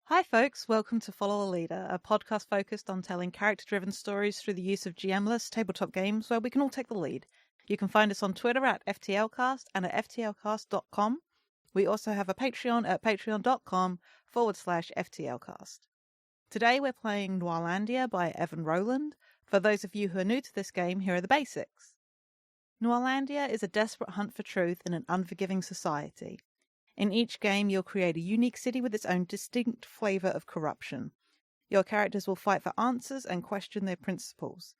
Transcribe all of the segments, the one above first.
Hi folks, welcome to Follow a Leader, a podcast focused on telling character-driven stories through the use of GM-less tabletop games where we can all take the lead. You can find us on Twitter at FTLcast and at FTLcast.com. We also have a Patreon at patreon.com/FTLcast. Today we're playing Noirlandia by Evan Rowland. For those of you who are new to this game, here are the basics. Noirlandia is a desperate hunt for truth in an unforgiving society. In each game, you'll create a unique city with its own distinct flavour of corruption. Your characters will fight for answers and question their principles.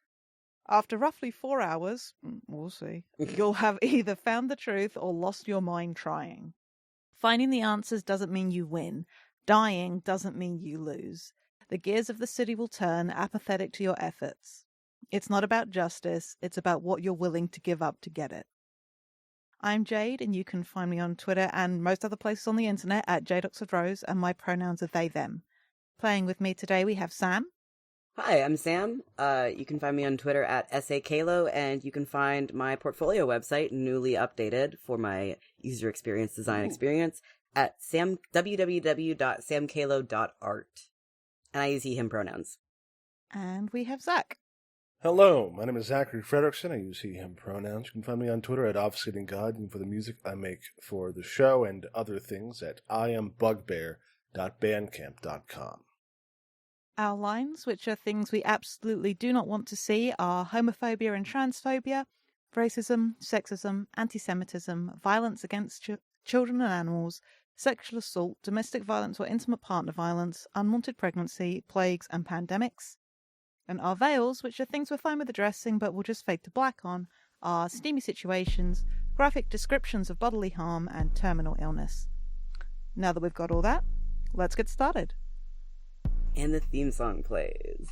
After roughly 4 hours, we'll see, you'll have either found the truth or lost your mind trying. Finding the answers doesn't mean you win. Dying doesn't mean you lose. The gears of the city will turn, apathetic to your efforts. It's not about justice, it's about what you're willing to give up to get it. I'm Jade, and you can find me on Twitter and most other places on the internet at JadeOxfordRose, and my pronouns are they, them. Playing with me today, we have Sam. Hi, I'm Sam. You can find me on Twitter at SAKalo, and you can find my portfolio website, newly updated for my user experience, design experience, at www.samkalo.art. And I use he, him pronouns. And we have Zach. Hello, my name is Zachary Fredrickson. I use he, him pronouns. You can find me on Twitter at Obfuscating and for the music I make for the show and other things at iambugbear.bandcamp.com. Our lines, which are things we absolutely do not want to see, are homophobia and transphobia, racism, sexism, anti-Semitism, violence against children and animals, sexual assault, domestic violence or intimate partner violence, unwanted pregnancy, plagues, and pandemics. And our veils, which are things we're fine with addressing but will just fade to black on, are steamy situations, graphic descriptions of bodily harm, and terminal illness. Now that we've got all that, let's get started. And the theme song plays.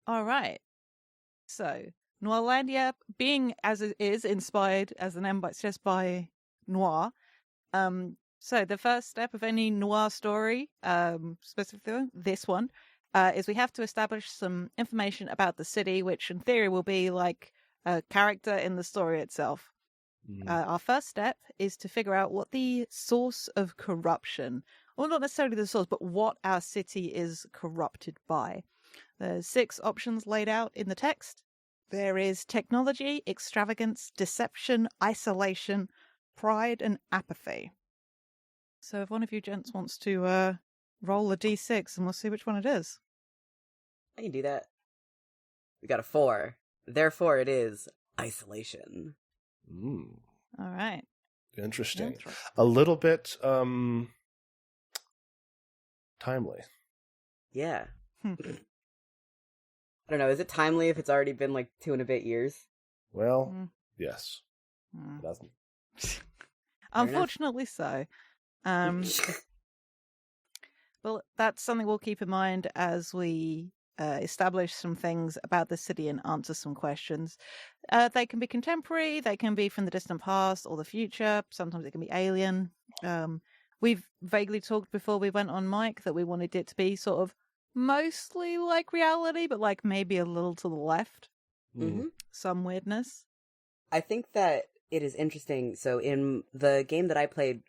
All right. So, Noirlandia, being as it is inspired, as the name suggests, by noir. So the first step of any noir story, specifically this one, is we have to establish some information about the city, which in theory will be like a character in the story itself. Our first step is to figure out what the source of corruption, well, not necessarily the source, but what our city is corrupted by. There's 6 options laid out in the text. There is technology, extravagance, deception, isolation, pride, and apathy. So if one of you gents wants to roll a d6, and we'll see which one it is. I can do that. We got a 4. Therefore, it is isolation. All right. Interesting. A little bit timely. Yeah. I don't know, is it timely if it's already been like 2 and a bit years? Well, yes. It doesn't. Unfortunately so. Well, that's something we'll keep in mind as we establish some things about the city and answer some questions. They can be contemporary, they can be from the distant past or the future. Sometimes it can be alien. We've vaguely talked before we went on mic that we wanted it to be sort of mostly like reality, but like maybe a little to the left. Mm-hmm. Some weirdness. I think that it is interesting. So in the game that I played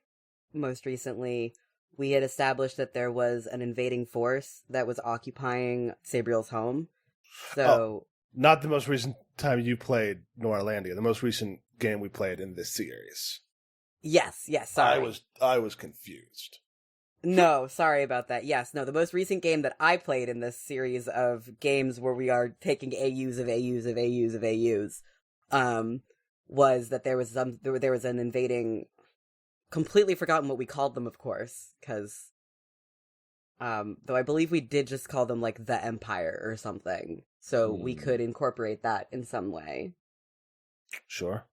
most recently, we had established that there was an invading force that was occupying Sabriel's home. So not the most recent time you played Noirlandia, the most recent game we played in this series. Yes, sorry. I was confused. No, sorry about that. Yes, no, the most recent game that I played in this series of games where we are taking AUs of AUs of AUs of AUs, was that there was an invading, completely forgotten what we called them, of course, because, though I believe we did just call them, like, the Empire or something, so we could incorporate that in some way. Sure.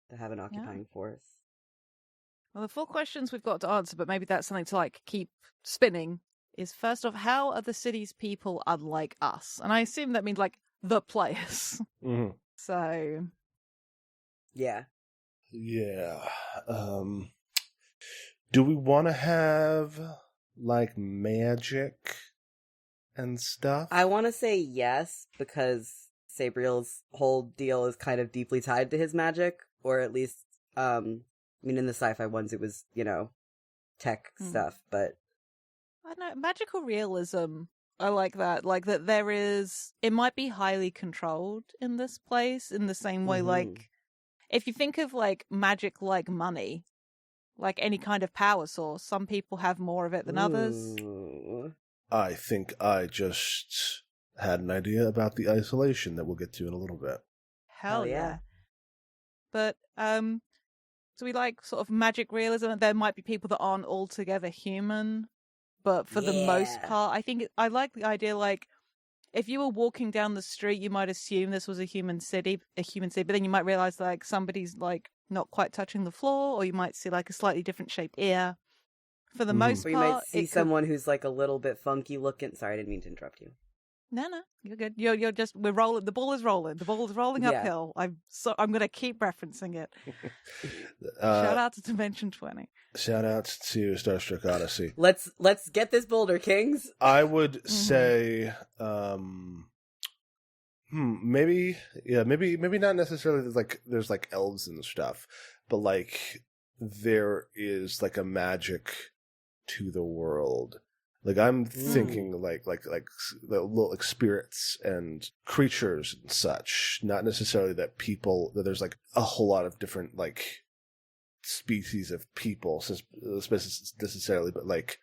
To have an occupying force. Well, the 4 questions we've got to answer, but maybe that's something to like keep spinning, is first off, how are the city's people unlike us? And I assume that means like the players. Mm-hmm. So. Yeah. Yeah. Do we want to have like magic and stuff? I want to say yes, because Sabriel's whole deal is kind of deeply tied to his magic, or at least, I mean, in the sci-fi ones, it was, tech stuff, but... I don't know, magical realism, I like that. Like, that there is... It might be highly controlled in this place, in the same way, like... If you think of, like, magic like money, like any kind of power source, some people have more of it than others. I think I just had an idea about the isolation that we'll get to in a little bit. Hell yeah. But, so we like sort of magic realism. There might be people that aren't altogether human, but for the most part, I think I like the idea, like, if you were walking down the street, you might assume this was a human city, but then you might realize, like, somebody's, like, not quite touching the floor, or you might see, like, a slightly different shaped ear. For the most part... Or you might see someone who's, like, a little bit funky looking. Sorry, I didn't mean to interrupt you. No, you're good. You're just, we're rolling. The ball is rolling. The ball is rolling uphill. I'm going to keep referencing it. Shout out to Dimension 20. Shout out to Starstruck Odyssey. Let's get this boulder, Kings. I would say, maybe not necessarily there's like elves and stuff, but like there is like a magic to the world. Like I'm thinking like the little like spirits and creatures and such. Not necessarily that there's like a whole lot of different like species of people necessarily, but like,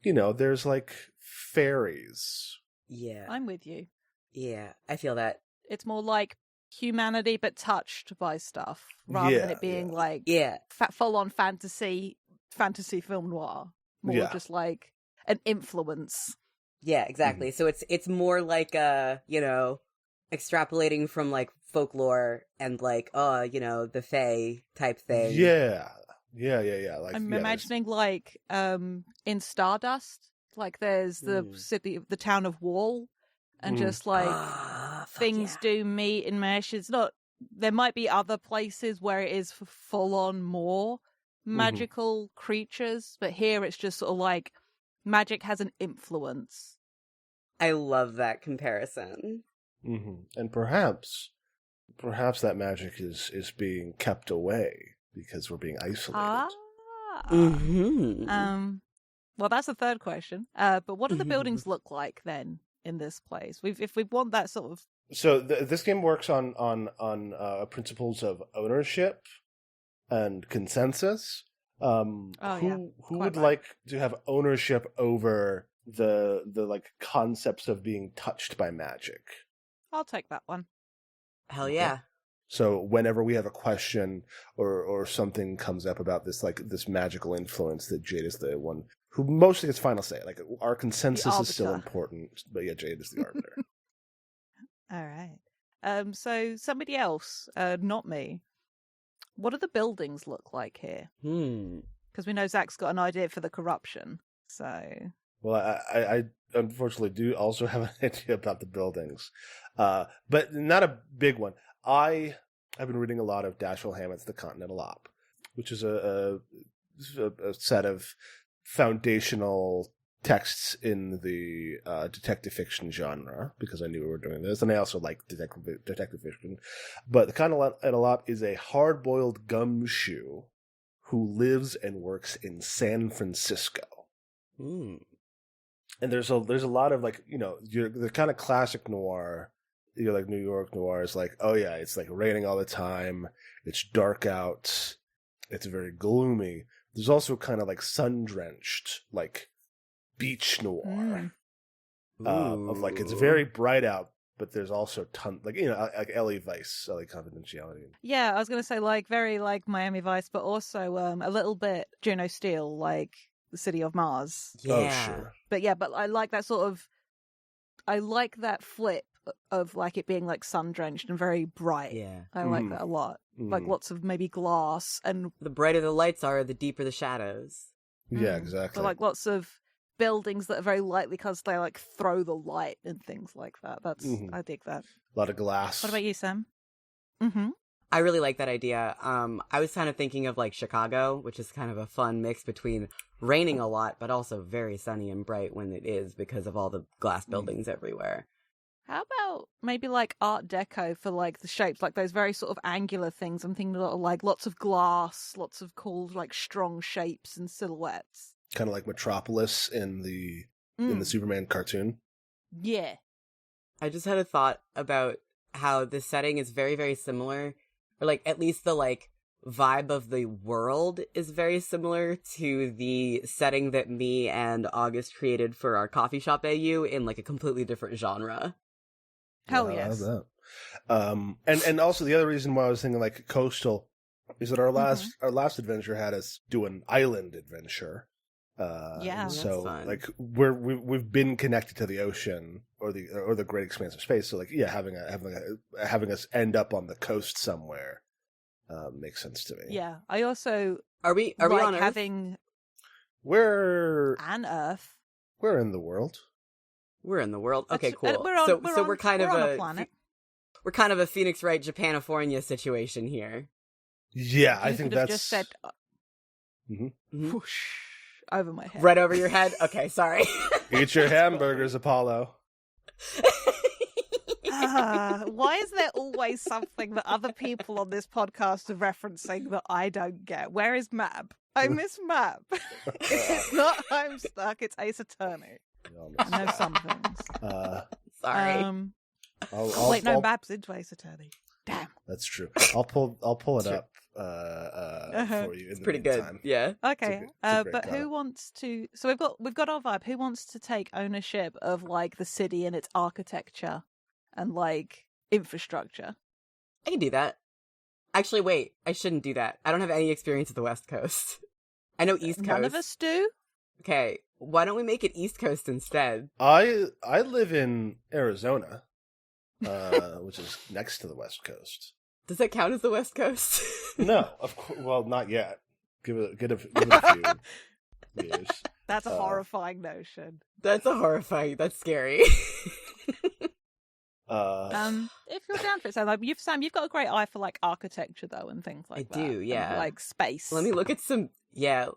there's like fairies. Yeah. I'm with you. Yeah, I feel that. It's more like humanity but touched by stuff rather than it being like full on fantasy film noir. More just like an influence. Yeah, exactly. So it's more like extrapolating from like folklore and like the Fae type thing. Yeah. Like I'm imagining like in Stardust, like there's the city, the town of Wall, and just like things do meet and mesh. It's not. There might be other places where it is full on more magical creatures, but here it's just sort of like magic has an influence. I love that comparison. And perhaps that magic is being kept away because we're being isolated. Well, that's the third question. But what do the buildings look like then in this place? If we want that sort of. So this game works on principles of ownership and consensus. Who would like to have ownership over the like concepts of being touched by magic? I'll take that one. Hell yeah. So whenever we have a question or something comes up about this like this magical influence, that Jade is the one who mostly gets final say. Like our consensus is still important, but yeah, Jade is the arbiter. All right. So somebody else, not me. What do the buildings look like here? Because we know Zach's got an idea for the corruption. So Well, I unfortunately do also have an idea about the buildings, but not a big one. I have been reading a lot of Dashiell Hammett's The Continental Op, which is a set of foundational texts in the detective fiction genre, because I knew we were doing this, and I also like detective fiction. But The Continental Op is a hard-boiled gumshoe who lives and works in San Francisco. Mm. And there's a lot of, like, the kind of classic noir, like New York noir is like, oh yeah, it's like raining all the time, it's dark out, it's very gloomy. There's also kind of like sun-drenched, like beach noir, of like it's very bright out, but there's also like like LA Vice, LA Confidentiality. Yeah, I was gonna say like very like Miami Vice, but also a little bit Juno Steel, like the City of Mars. Yeah. Oh sure. But I like that I like that flip of like it being like sun drenched and very bright. Yeah. I like that a lot. Like lots of maybe glass, and The brighter the lights are, the deeper the shadows. Yeah, exactly. but like lots of buildings that are very lightly because they like throw the light and things like that. That's I dig that. A lot of glass. What about you, Sam? I really like that idea. I was kind of thinking of like Chicago, which is kind of a fun mix between raining a lot, but also very sunny and bright when it is because of all the glass buildings everywhere. How about maybe like Art Deco for like the shapes, like those very sort of angular things? I'm thinking of like lots of glass, lots of cool like strong shapes and silhouettes. Kind of like Metropolis in the Superman cartoon. Yeah. I just had a thought about how the setting is very, very similar, or like at least the like vibe of the world is very similar to the setting that me and August created for our coffee shop AU in like a completely different genre. Hell Yeah, I yes. love that. And also the other reason why I was thinking like coastal is that our last adventure had us do an island adventure. Yeah, so that's fun. like we've been connected to the ocean or the great expanse of space. So like having us end up on the coast somewhere makes sense to me. Yeah. I also Are we like on Earth? having We're Earth. we're in the world. We're in the world. Okay, That's- cool. we're kind of on a a planet. we're kind of a Phoenix Wright Japanifornia situation here. Yeah, I You think could have that's just said Mhm. whoosh over my head. Right over your head. Okay, sorry. eat your hamburgers, Apollo. Why is there always something that other people on this podcast are referencing that I don't get? Where is Mab? I miss Mab. It's not I'm Stuck, it's Ace Attorney. I know some things. Sorry. Wait, no, Mab's into Ace Attorney. Damn. That's true. I'll pull it up for you. In It's the pretty good. meantime. Yeah. Okay, it's a great but comment. who wants to? So we've got our vibe. Who wants to take ownership of like the city and its architecture and like infrastructure? I can do that. Actually, wait. I shouldn't do that. I don't have any experience with the West Coast. I know East Coast. None of us do. Okay, why don't we make it East Coast instead? I live in Arizona, which is next to the West Coast. Does that count as the West Coast? No, of course. Well, not yet. Give it a few years. That's a horrifying notion. That's horrifying. That's scary. If you're down for it, so like Sam, you've got a great eye for like architecture though and things like that. I do, and, yeah. like space. Let me look at some. Yeah,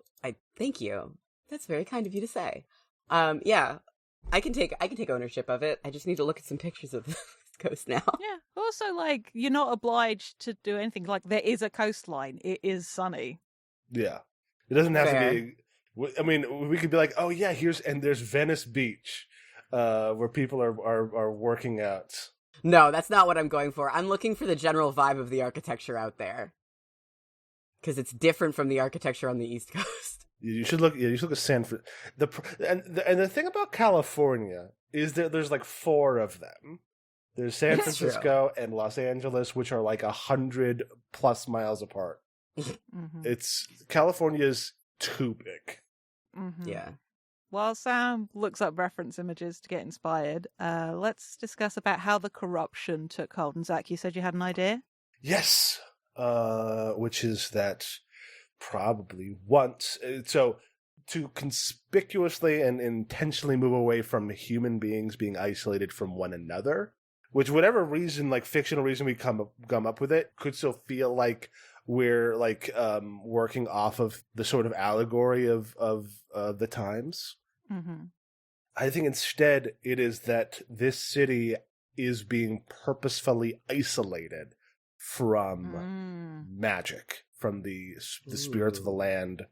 thank you. That's very kind of you to say. Yeah, I can take ownership of it. I just need to look at some pictures of the West Coast now. Yeah. Also, like you're not obliged to do anything. Like there is a coastline. It is sunny. Yeah, it doesn't have Fair. to be. I mean, we could be like, oh yeah, there's Venice Beach, where people are working out. No, that's not what I'm going for. I'm looking for the general vibe of the architecture out there. Because it's different from the architecture on the East Coast. You should look. Yeah, you should look at San Francisco. And the thing about California is that there's like 4 of them. There's San That's true. Francisco and Los Angeles, which are like 100+ miles apart. Mm-hmm. California's too big. Mm-hmm. Yeah. While Sam looks up reference images to get inspired, let's discuss about how the corruption took hold. And Zach, you said you had an idea? Yes, which is that probably once. So to conspicuously and intentionally move away from human beings being isolated from one another, which whatever reason, like fictional reason we come up with it, could still feel like we're like working off of the sort of allegory of the times. Mm-hmm. I think instead it is that this city is being purposefully isolated from magic, from the spirits of the land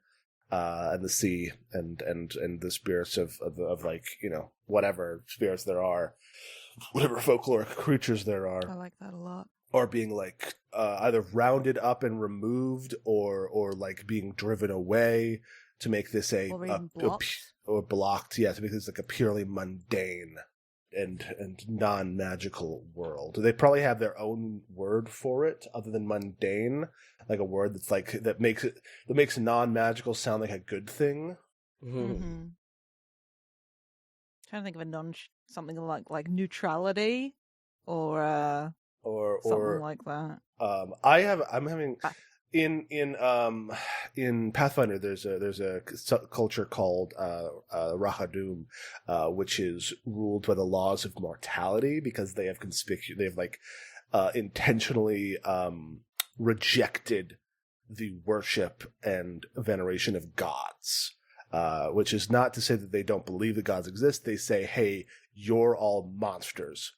and the sea, and the spirits of like, you know, whatever spirits there are, whatever folkloric creatures there are. I like that a lot. Or being like either rounded up and removed, or like being driven away to make this blocked, yeah, to make this like a purely mundane and non-magical world. They probably have their own word for it other than mundane, like a word that's like that makes non-magical sound like a good thing. Mm-hmm. Trying to think of something like neutrality or something like that. I'm having in Pathfinder there's a culture called Rahadum, which is ruled by the laws of mortality, because they have intentionally rejected the worship and veneration of gods, which is not to say that they don't believe that gods exist. They say, hey, you're all monsters,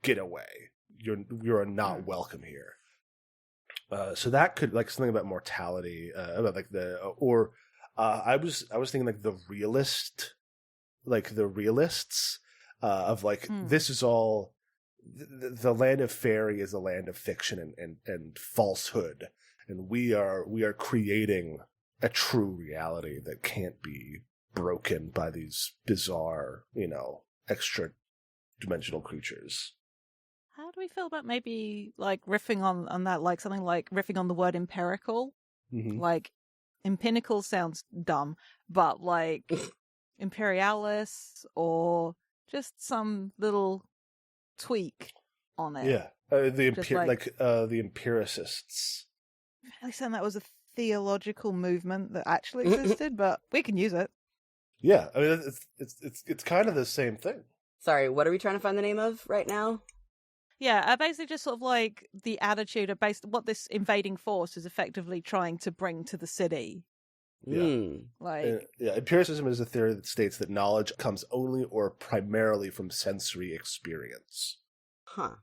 get away, you're not welcome here. So that could, like, something about mortality, about like I was thinking like the realists, of like, this is all, the land of fairy is a land of fiction and falsehood, and we are creating a true reality that can't be broken by these bizarre, you know, extra dimensional creatures. How do we feel about maybe like riffing on that, like something like riffing on the word empirical? Mm-hmm. Like, impinical sounds dumb, but like imperialis, or just some little tweak on it. Yeah, the empiricists. I really saying that was a theological movement that actually existed, but we can use it. Yeah, I mean it's kind of the same thing. Sorry, what are we trying to find the name of right now? Yeah, basically just sort of like the attitude of what this invading force is effectively trying to bring to the city. Yeah. Empiricism is a theory that states that knowledge comes only or primarily from sensory experience. Huh.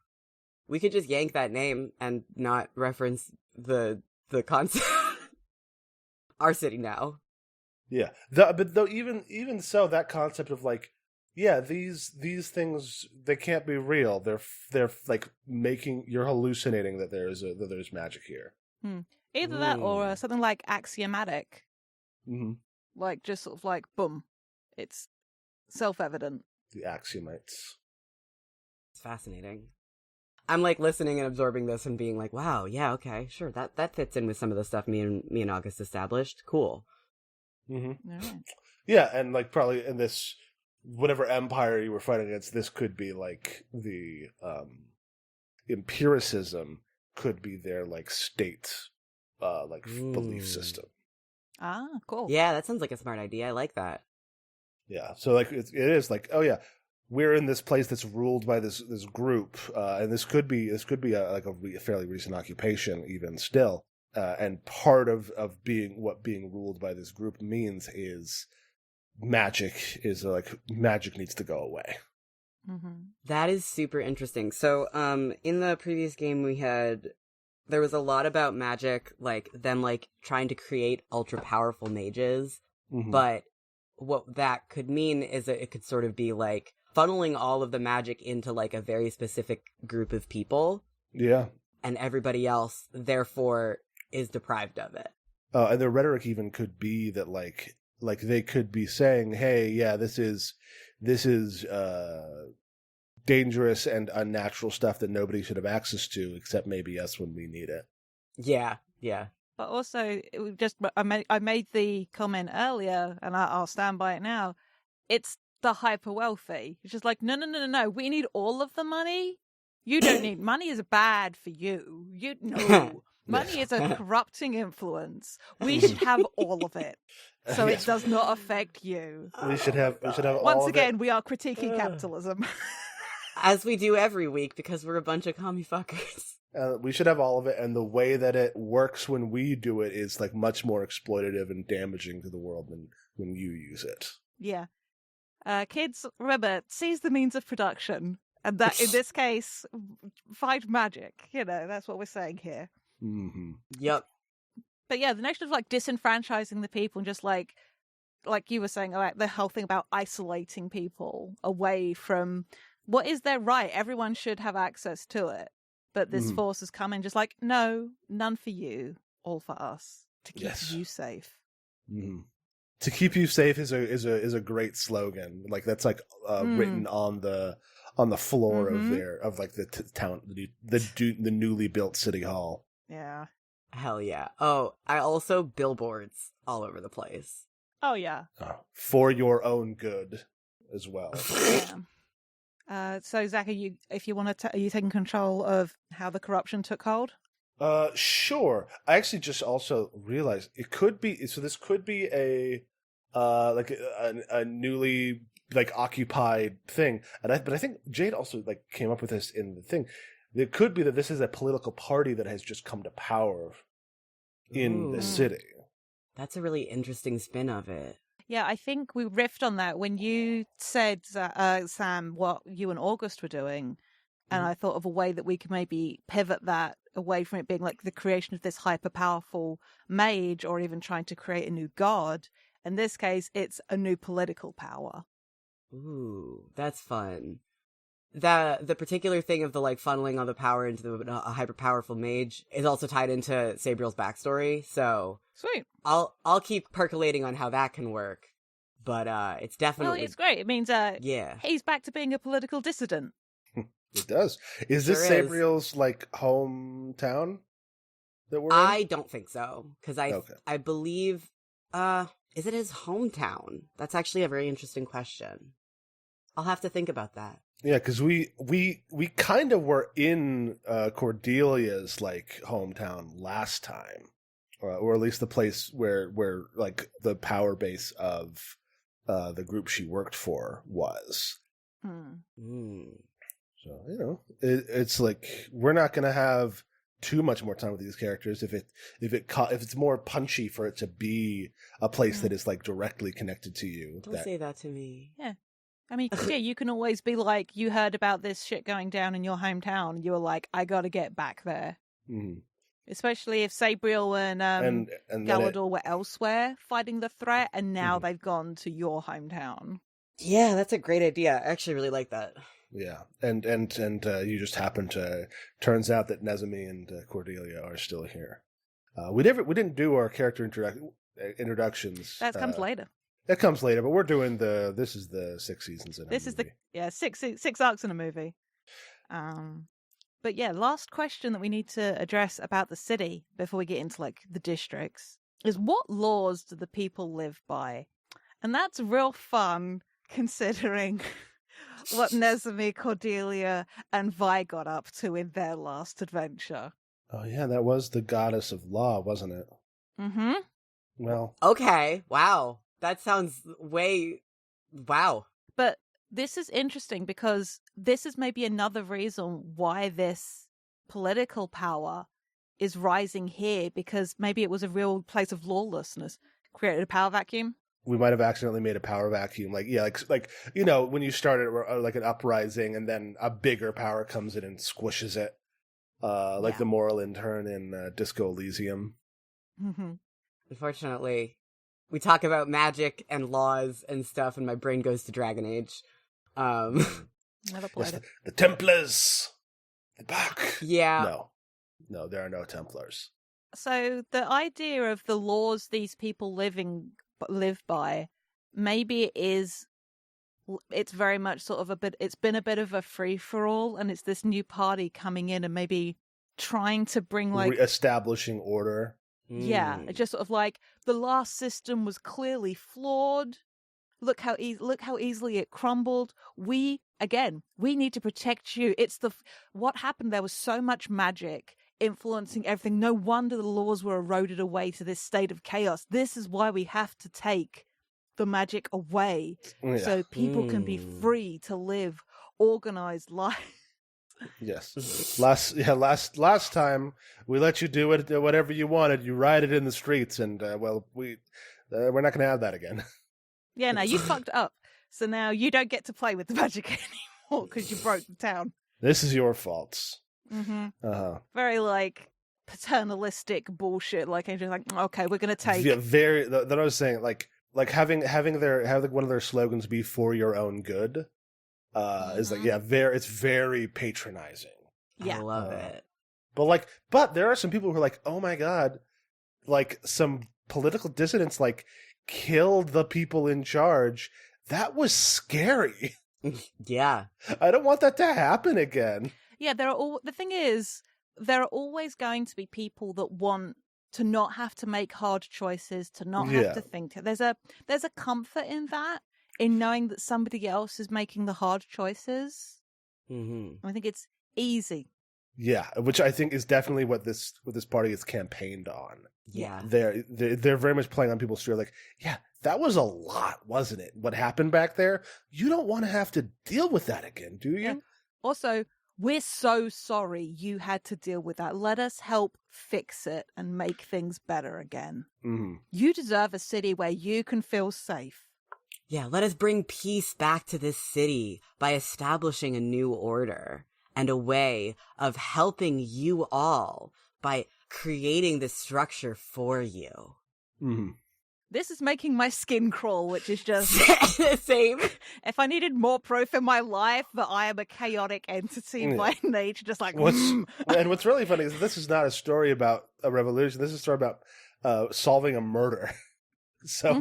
We could just yank that name and not reference the concept. Our city now. Yeah. But though even so, that concept of like, yeah, these things, they can't be real. They're like you're hallucinating that there's magic here. Either that or something like axiomatic. Mm-hmm. Like just sort of like boom, it's self-evident. The axiomites. It's fascinating. I'm like listening and absorbing this and being like, wow, yeah, okay, sure, that fits in with some of the stuff me and August established. Cool. Mm-hmm. All right. Yeah, and like probably in this, whatever empire you were fighting against, this could be like the empiricism could be their like state, belief system. Ah, cool. Yeah, that sounds like a smart idea. I like that. Yeah, so like it is like, oh yeah, we're in this place that's ruled by this group, and this could be a fairly recent occupation even still, and part of being ruled by this group means is magic needs to go away. Mm-hmm. That is super interesting. So, in the previous game there was a lot about magic, like them like trying to create ultra powerful mages, but what that could mean is that it could sort of be like funneling all of the magic into like a very specific group of people. Yeah. And everybody else therefore is deprived of it. And their rhetoric even could be that like they could be saying, hey, yeah, this is dangerous and unnatural stuff that nobody should have access to except maybe us when we need it. Yeah. But also, I made the comment earlier, and I'll stand by it now. It's the hyper wealthy. It's just like, no. We need all of the money. You don't need money. Is bad for you. Money Yes. is a corrupting influence. We should have all of it, so Yes. it does not affect you. We should have all Once of again, it. we are critiquing capitalism. As we do every week because we're a bunch of commie fuckers. We should have all of it, and the way that it works when we do it is like much more exploitative and damaging to the world than when you use it. Yeah. Kids, remember, seize the means of production. And that, in this case, find magic. You know, that's what we're saying here. Mm-hmm. Yep. But yeah, the notion of like disenfranchising the people and just like you were saying, like the whole thing about isolating people away from what is their right. Everyone should have access to it. But this force has come in just like, no, none for you, all for us, to keep you safe. Mm-hmm. To keep you safe is a great slogan. Like that's like written on the floor of the town, the newly built city hall. Yeah. Hell yeah. Oh, I also billboards all over the place. Oh yeah. For your own good as well. Yeah. So Zach, are you taking control of how the corruption took hold? Sure. I actually just also realized it could be. So this could be a newly like occupied thing, but I think Jade also like came up with this in the thing. It could be that this is a political party that has just come to power in the city. That's a really interesting spin of it. Yeah, I think we riffed on that when you said, Sam, what you and August were doing. And I thought of a way that we could maybe pivot that away from it being like the creation of this hyper powerful mage or even trying to create a new god. In this case, it's a new political power. Ooh, that's fun. The particular thing of the like funneling all the power into a hyper powerful mage is also tied into Sabriel's backstory. So sweet. I'll keep percolating on how that can work. But it's definitely it's great. It means yeah, he's back to being a political dissident. It does. Is this Sabriel's like hometown that we're in? I don't think so because I believe is it his hometown? That's actually a very interesting question. I'll have to think about that. Yeah, because we kind of were in Cordelia's like hometown last time, or at least the place where like the power base of the group she worked for was. So it's like we're not gonna have too much more time with these characters if it's more punchy for it to be a place that is like directly connected to you. Don't say that to me. Yeah. I mean, yeah, you can always be like, you heard about this shit going down in your hometown, and you were like, I gotta get back there. Mm-hmm. Especially if Sabriel and Galador were elsewhere fighting the threat, and now they've gone to your hometown. Yeah, that's a great idea. I actually really like that. Yeah, and you just happen to turns out that Nezumi and Cordelia are still here. We didn't do our character introductions. That comes later. That comes later, but we're doing this is the 6 seasons in a movie. This is six arcs in a movie. But yeah, last question that we need to address about the city before we get into like the districts is what laws do the people live by? And that's real fun considering what Nezumi, Cordelia, and Vi got up to in their last adventure. Oh yeah, that was the goddess of law, wasn't it? Mm-hmm. Well. Okay. Wow. That sounds wow. But this is interesting because this is maybe another reason why this political power is rising here, because maybe it was a real place of lawlessness, created a power vacuum. We might have accidentally made a power vacuum. Like when you start like an uprising and then a bigger power comes in and squishes it. The moral intern in Disco Elysium. Mm-hmm. Unfortunately, we talk about magic and laws and stuff, and my brain goes to Dragon Age. Never played it. The Templars! They're back! Yeah. No, there are no Templars. So the idea of the laws these people live by, maybe it's very much sort of it's been a bit of a free-for-all, and it's this new party coming in and maybe trying to bring like... Establishing order. Yeah, just sort of like the last system was clearly flawed. Look how easily it crumbled. We need to protect you. What happened there was so much magic influencing everything. No wonder the laws were eroded away to this state of chaos. This is why we have to take the magic away so people can be free to live organized lives. Yes. Last time we let you do it, whatever you wanted. You rioted in the streets, and we're not going to have that again. Yeah, no, you fucked up. So now you don't get to play with the magic anymore because you broke the town. This is your fault. Mm-hmm. Very like paternalistic bullshit. Like I'm just like, okay, we're going to take. Yeah, very. That I was saying, like having one of their slogans be "for your own good." Is like, it's very patronizing. Yeah, I love it. But there are some people who are like, oh my god, like some political dissidents like killed the people in charge. That was scary. Yeah, I don't want that to happen again. Yeah, the thing is, there are always going to be people that want to not have to make hard choices, to not have to think. There's a comfort in that. In knowing that somebody else is making the hard choices. I think it's easy. Yeah, which I think is definitely what this party is campaigned on. Yeah, they're very much playing on people's fear. Like, yeah, that was a lot, wasn't it? What happened back there? You don't want to have to deal with that again, do you? Yeah. Also, we're so sorry you had to deal with that. Let us help fix it and make things better again. You deserve a city where you can feel safe. Yeah, let us bring peace back to this city by establishing a new order and a way of helping you all by creating this structure for you. This is making my skin crawl, which is just... Same. If I needed more proof in my life that I am a chaotic entity by nature, just like... And what's really funny is this is not a story about a revolution. This is a story about solving a murder. So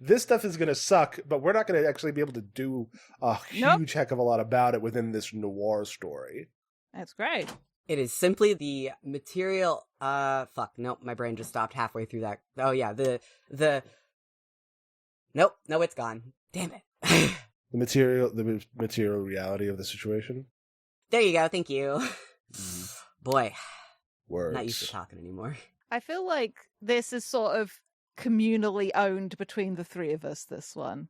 this stuff is going to suck, but we're not going to actually be able to do a huge heck of a lot about it within this noir story. That's great. It is simply the material. Nope, my brain just stopped halfway through that. Oh yeah, Nope, no, it's gone. Damn it. the material reality of the situation. There you go. Thank you. Boy, words. Not used to talking anymore. I feel like this is sort of communally owned between the three of us, this one.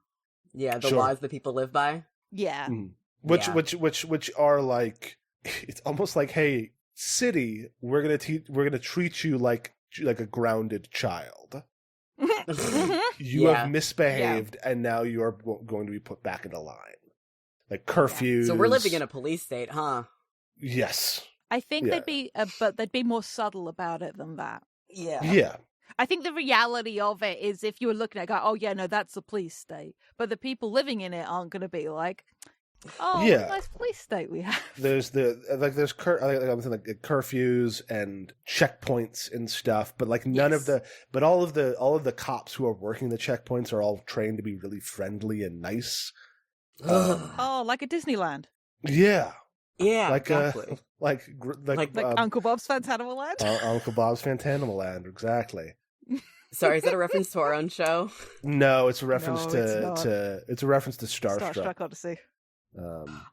Yeah, the laws that people live by. Yeah. Which are like, it's almost like, hey, city, we're gonna treat you like a grounded child. You have misbehaved, and now you're going to be put back into line. Like curfews. So we're living in a police state, huh? Yes. I think they'd be more subtle about it than that. Yeah. Yeah. I think the reality of it is if you were looking at it, oh yeah, no, that's a police state. But the people living in it aren't going to be like, oh, what a nice police state we have. There's curfews and checkpoints and stuff, but like all of the cops who are working the checkpoints are all trained to be really friendly and nice. Like a Disneyland. Yeah. Yeah, like exactly. like Uncle Bob's Fantanimal Land. Uncle Bob's Fantanimal Land, exactly. Sorry, is that a reference to our own show? No, it's a reference it's a reference to Starstruck Odyssey.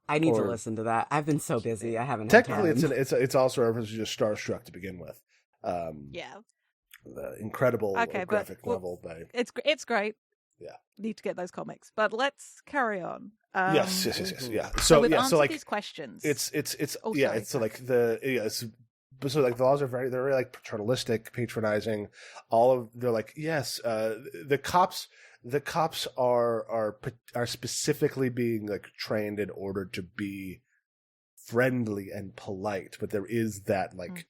I need to listen to that. I've been so busy. I haven't. Technically, it's also a reference to just Starstruck to begin with. The incredible graphic novel by. It's great. Yeah, need to get those comics, but let's carry on. Yes. Yeah. So like these questions, it's so like the laws are they're very like paternalistic, patronizing. They're like, yes, the cops are specifically being like trained in order to be friendly and polite, but there is that like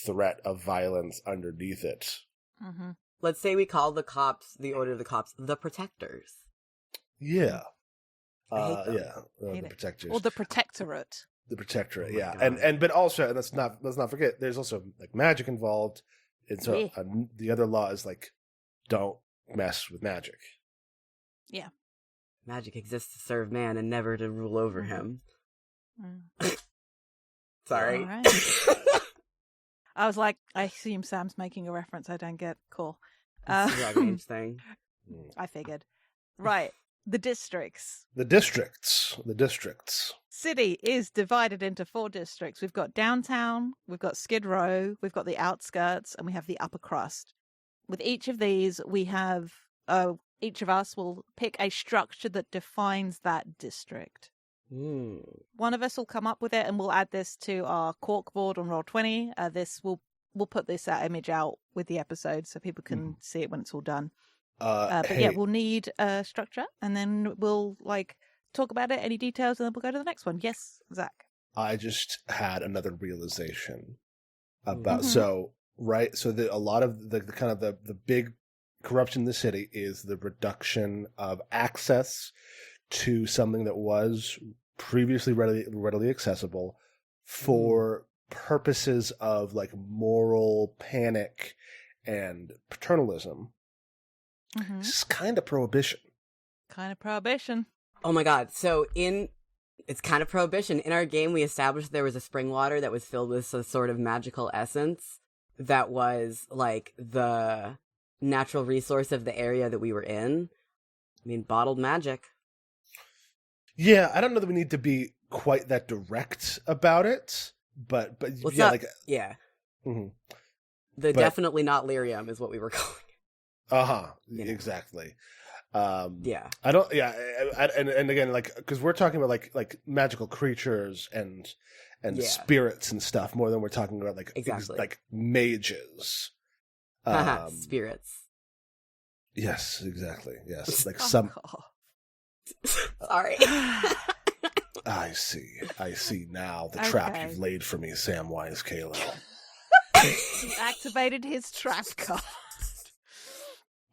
threat of violence underneath it. Mm-hmm. Let's say we call the order of the cops, the protectors. Yeah. I hate them. The protectors. Or the protectorate. The protectorate, God. but also, and let's not forget, there's also like magic involved, and so the other law is like, don't mess with magic. Yeah. Magic exists to serve man and never to rule over him. Sorry. Right. I was like, I assume Sam's making a reference I don't get. Cool. Dragon Age thing. I figured. Right. The districts. The districts. city is divided into 4 districts. We've got downtown, we've got Skid Row, we've got the outskirts, and we have the upper crust. With each of these, we have each of us will pick a structure that defines that district. One of us will come up with it, and we'll add this to our cork board on Roll20. We'll put this image out with the episode so people can see it when it's all done. But yeah, we'll need a structure, and then we'll talk about it, any details, and then we'll go to the next one. Yes, Zach. I just had another realization about so a lot of the kind of the big corruption in the city is the reduction of access to something that was previously readily accessible for purposes of moral panic and paternalism. It's kind of prohibition. Oh my god. So it's kind of prohibition. In our game, we established there was a spring water that was filled with some sort of magical essence that was the natural resource of the area that we were in. I mean, bottled magic. Yeah, I don't know that we need to be quite that direct about it, but yeah, yeah. Mm-hmm. Definitely not lyrium is what we were calling. Exactly. Yeah. I don't. Yeah, and again, because we're talking about like magical creatures and spirits and stuff more than we're talking about exactly mages. Spirits. Yes, exactly. Yes, some. Sorry. I see now the trap you've laid for me, Samwise Kalo. He activated his trap card.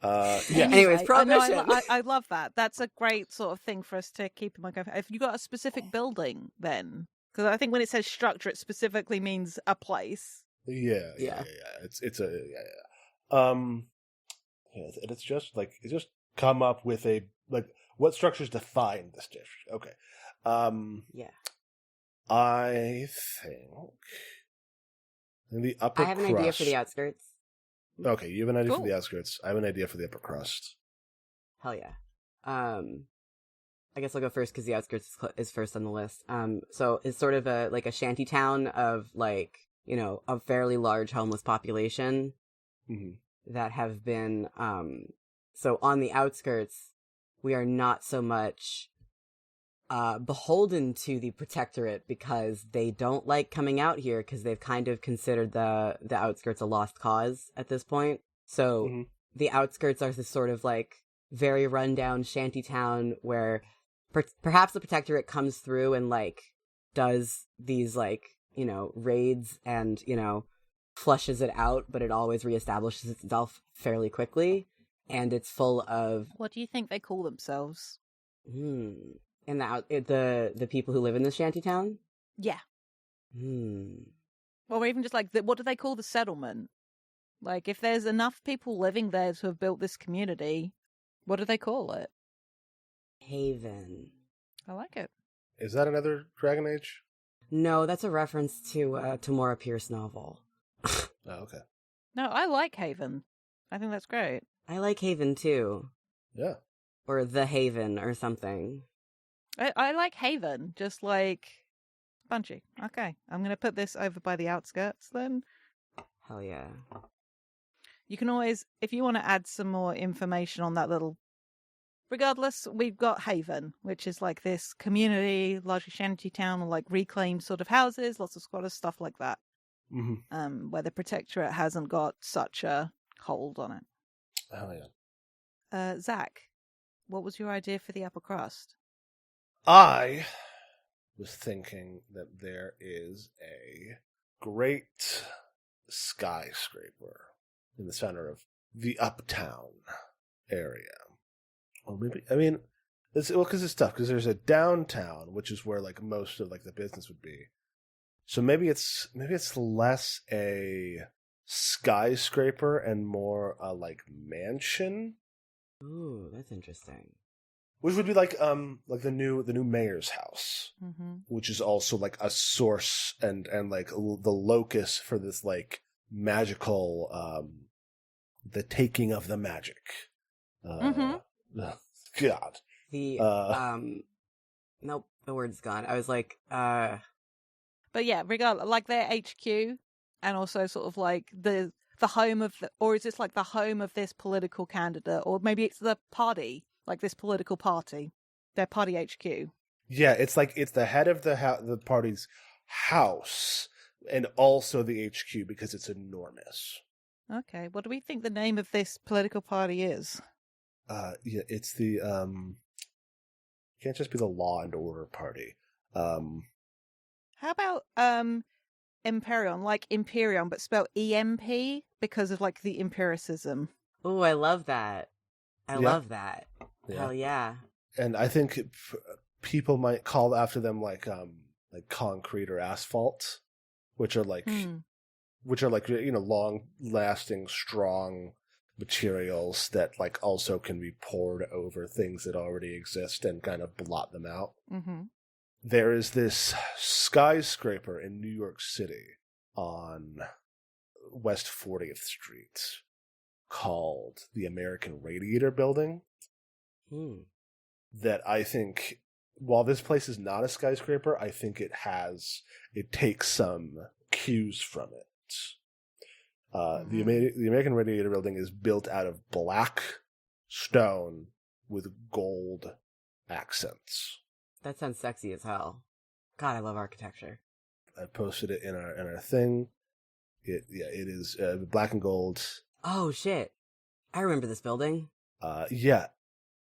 Yeah. Anyways, prohibition. I love that. That's a great sort of thing for us to keep in mind. If you got a specific building, then because I think when it says structure, it specifically means a place. Yeah. It's a and it's just come up with a what structures define this district. Okay. Yeah. I think in the upper crust. I have an idea for the outskirts. Okay, you have an idea for the outskirts. I have an idea for the upper crust. Hell yeah. I guess I'll go first because the outskirts is first on the list. So it's sort of a shanty town of a fairly large homeless population that have been so on the outskirts. We are not so much beholden to the protectorate because they don't like coming out here because they've kind of considered the outskirts a lost cause at this point. So the outskirts are this sort of very rundown shanty town where perhaps the protectorate comes through and does these raids and flushes it out, but it always reestablishes itself fairly quickly, and it's full of. What do you think they call themselves? And the people who live in the shanty town? Yeah. Or even just what do they call the settlement? If there's enough people living there to have built this community, what do they call it? Haven. I like it. Is that another Dragon Age? No, that's a reference to Tamora Pierce novel. Oh, okay. No, I like Haven. I think that's great. I like Haven too. Yeah. Or The Haven or something. I like Haven, just like Bunchy. Okay, I'm going to put this over by the outskirts then. Hell yeah. You can always, if you want to add some more information on that little... Regardless, we've got Haven, which is this community, largely shanty town, or reclaimed sort of houses, lots of squatters, stuff like that. Where the protectorate hasn't got such a hold on it. Oh, yeah. Zach, what was your idea for the upper crust? I was thinking that there is a great skyscraper in the center of the uptown area. Or maybe, because it's tough, because there's a downtown, which is where most of the business would be. So maybe it's less a skyscraper and more a mansion. Ooh, that's interesting. Which would be the new mayor's house, which is also a source and the locus for this magical the taking of the magic. God. Nope. The word's gone. I was like, But yeah, regardless, like their HQ, and also sort of like the home of, or is this like the home of this political candidate, or maybe it's the party, like this political party, their party HQ. Yeah, it's like it's the head of the party's house and also the HQ because it's enormous. Okay, what do we think the name of this political party is? Yeah, it's the can't just be the Law and Order Party. How about Imperion, like Imperion, but spelled EMP because of like the empiricism. oh, I love that. I love that. Yeah. Hell yeah. And I think people might call after them like concrete or asphalt, which are like long lasting, strong materials that like also can be poured over things that already exist and kind of blot them out. Mm-hmm. There is this skyscraper in New York City on West 40th Street called the American Radiator Building that I think, while this place is not a skyscraper, I think it takes some cues from it. The American Radiator Building is built out of black stone with gold accents. That sounds sexy as hell. God, I love architecture. I posted it in our thing. It is black and gold. Oh shit! I remember this building. Yeah,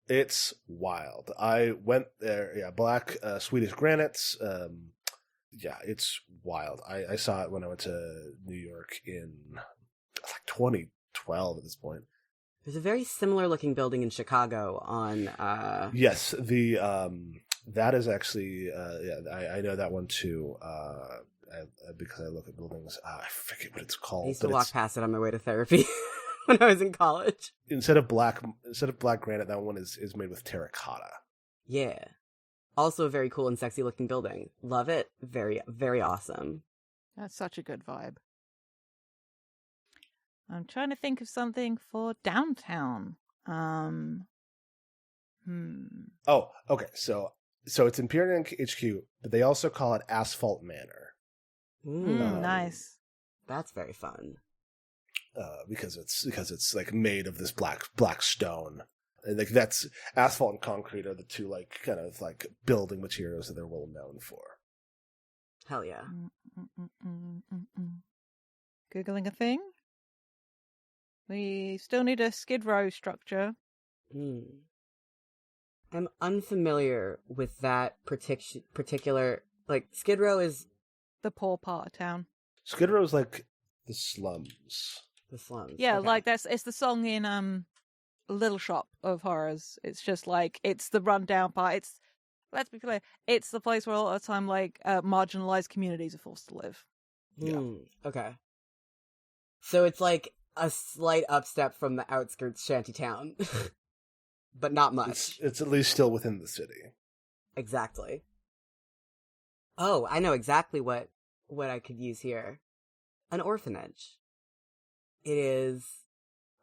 it's wild. I went there. Yeah, black Swedish granites. Yeah, it's wild. I saw it when I went to New York in like 2012 at this point. There's a very similar looking building in Chicago on. Yes, the that is actually I know that one too. Because I look at buildings. I forget what it's called. I used to walk past it on my way to therapy when I was in college. Instead of black granite, that one is made with terracotta. Yeah. Also a very cool and sexy looking building. Love it. Very, very awesome. That's such a good vibe. I'm trying to think of something for downtown. Oh, okay. So it's Imperial HQ, but they also call it Asphalt Manor. Nice. That's very fun. Because it's like made of this black stone. And like that's asphalt and concrete are the two like kind of like building materials that they're well known for. Hell yeah. Googling a thing. We still need a Skid Row structure. I'm unfamiliar with that particular like Skid Row is the poor part of town. Skid Row is like the slums. The slums. Yeah, okay. like it's the song in Little Shop of Horrors. It's just like it's the rundown part. It's, let's be clear, it's the place where a lot of the time like marginalized communities are forced to live. Yeah. Okay. So it's like a slight upstep from the outskirts shantytown, but not much. It's at least still within the city. Exactly. Oh, I know exactly what I could use here. An orphanage. It is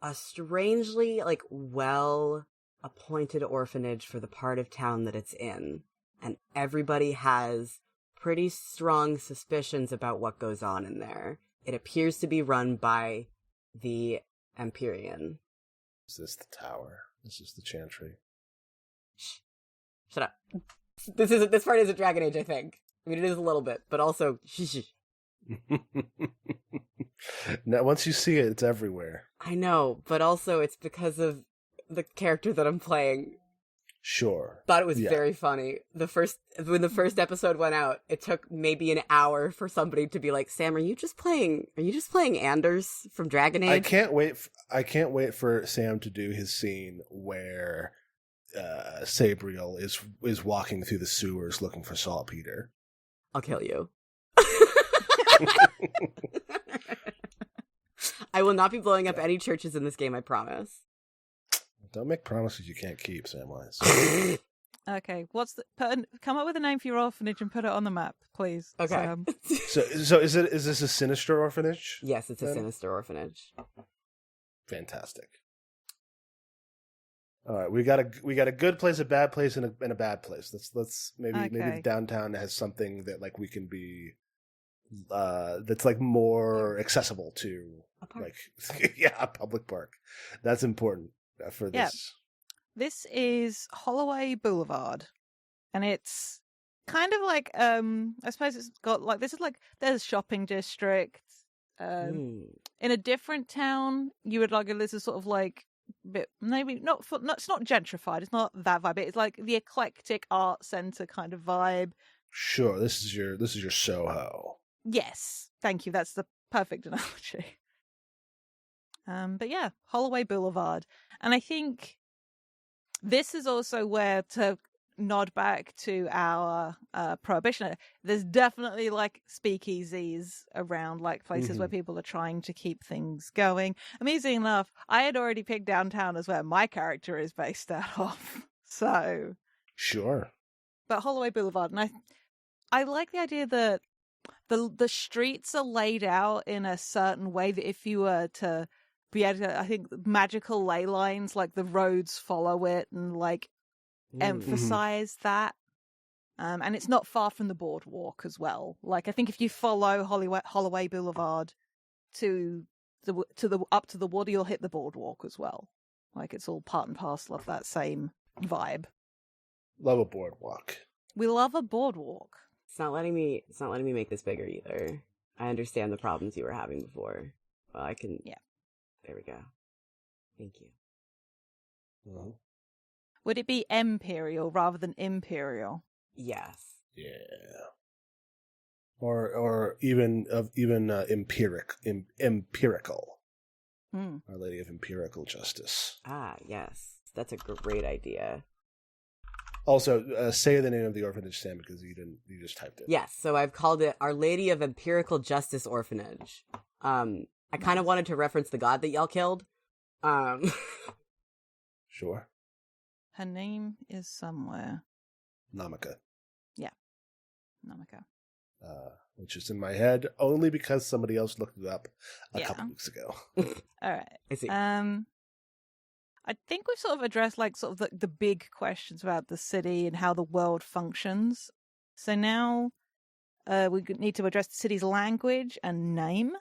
a strangely, like, well-appointed orphanage for the part of town that it's in. And everybody has pretty strong suspicions about what goes on in there. It appears to be run by the Empyrean. Is this the tower? This is the Chantry. Shh. Shut up. This part isn't Dragon Age, I think. I mean, it is a little bit, but also, shh. Now, once you see it, it's everywhere. I know, but also it's because of the character that I'm playing. Sure. Thought it was very funny. When the first episode went out, it took maybe an hour for somebody to be like, "Sam, are you just playing Anders from Dragon Age?" I can't wait for Sam to do his scene where Sabriel is walking through the sewers looking for saltpeter. I'll kill you. I will not be blowing up any churches in this game, I promise. Don't make promises you can't keep, Samwise. Okay, come up with a name for your orphanage and put it on the map, please. Okay. So is this a sinister orphanage? Yes, it's a sinister orphanage. Fantastic. All right, we got a good place, a bad place, and a bad place. Let's maybe the downtown has something that like we can be that's like more accessible to like a public park. That's important for this. This is Holloway Boulevard, and it's kind of like I suppose it's got like this is like there's a shopping district. In a different town, you would argue this is sort of like bit maybe not it's not gentrified. It's not that vibe. It's like the eclectic art center kind of vibe. Sure, this is your Soho. Yes, thank you. That's the perfect analogy. But yeah, Holloway Boulevard, and I think this is also where to nod back to our prohibition. There's definitely like speakeasies around, like places where people are trying to keep things going. Amazing enough, I had already picked downtown as where my character is based out of. So sure, but Holloway Boulevard, and I like the idea that the streets are laid out in a certain way that if you were to be able to, I think magical ley lines, like the roads follow it and like emphasize that. And it's not far from the boardwalk as well. Like I think if you follow Holloway Boulevard to the up to the water, you'll hit the boardwalk as well. Like it's all part and parcel of that same vibe. Love a boardwalk. We love a boardwalk. It's not letting me make this bigger either. I understand the problems you were having before. Well, I can. Yeah. There we go. Thank you. Mm-hmm. Would it be imperial rather than imperial? Yes. Yeah. Or even empirical. Our Lady of Empirical Justice. Ah, yes. That's a great idea. Also, say the name of the orphanage, Sam, because you just typed it. Yes, so I've called it Our Lady of Empirical Justice Orphanage. I kind of wanted to reference the god that y'all killed. Sure. Her name is somewhere. Namaka. Yeah. Namaka. Which is in my head only because somebody else looked it up a couple weeks ago. All right. I see. I think we've sort of addressed like sort of the big questions about the city and how the world functions. So now we need to address the city's language and name.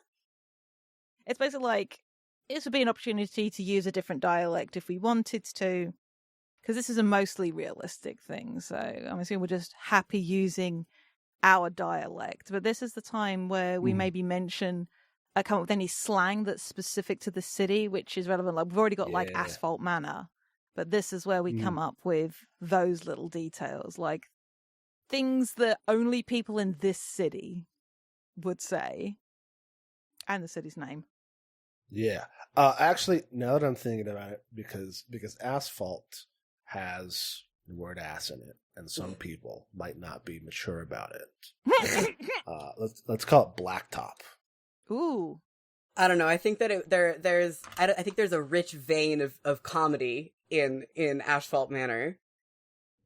It's basically like this would be an opportunity to use a different dialect if we wanted to, because this is a mostly realistic thing. So I'm assuming we're just happy using our dialect. But this is the time where we maybe mention come up with any slang that's specific to the city, which is relevant. Like we've already got like Asphalt Manor, but this is where we come up with those little details, like things that only people in this city would say, and the city's name. Yeah. Actually, now that I'm thinking about it, because asphalt has the word ass in it, and some people might not be mature about it. Let's call it blacktop. Ooh. I don't know. I think that I think there's a rich vein of comedy in Asphalt Manor.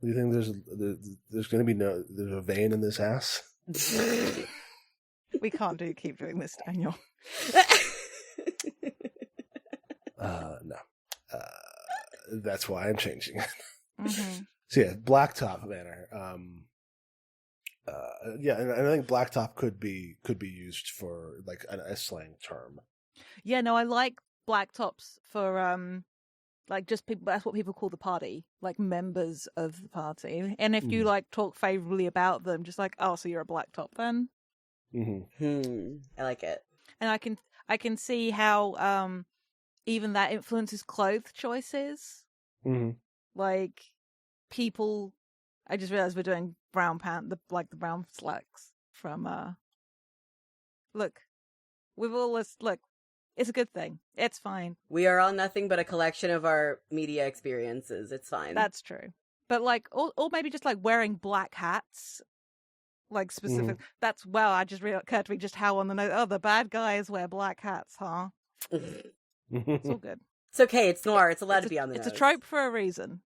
Do you think there's going to be there's a vein in this ass? We can't keep doing this, Daniel. No. That's why I'm changing it. Mm-hmm. So yeah, blacktop manor. And I think blacktop could be used for like a slang term. Yeah, no, I like blacktops for like just people. That's what people call the party, like members of the party. And if you like talk favorably about them, just like, oh, so you're a blacktop then. I like it, and I can see how even that influences clothes choices. Like people. I just realized we're doing brown pant, the brown slacks from. Look, we've all look. It's a good thing. It's fine. We are all nothing but a collection of our media experiences. It's fine. That's true. But like, or maybe just like wearing black hats, like specific. That's I just occurred to me just how on the nose. Oh, the bad guys wear black hats, huh? It's all good. It's okay. It's noir. It's allowed to be on the nose. It's a trope for a reason.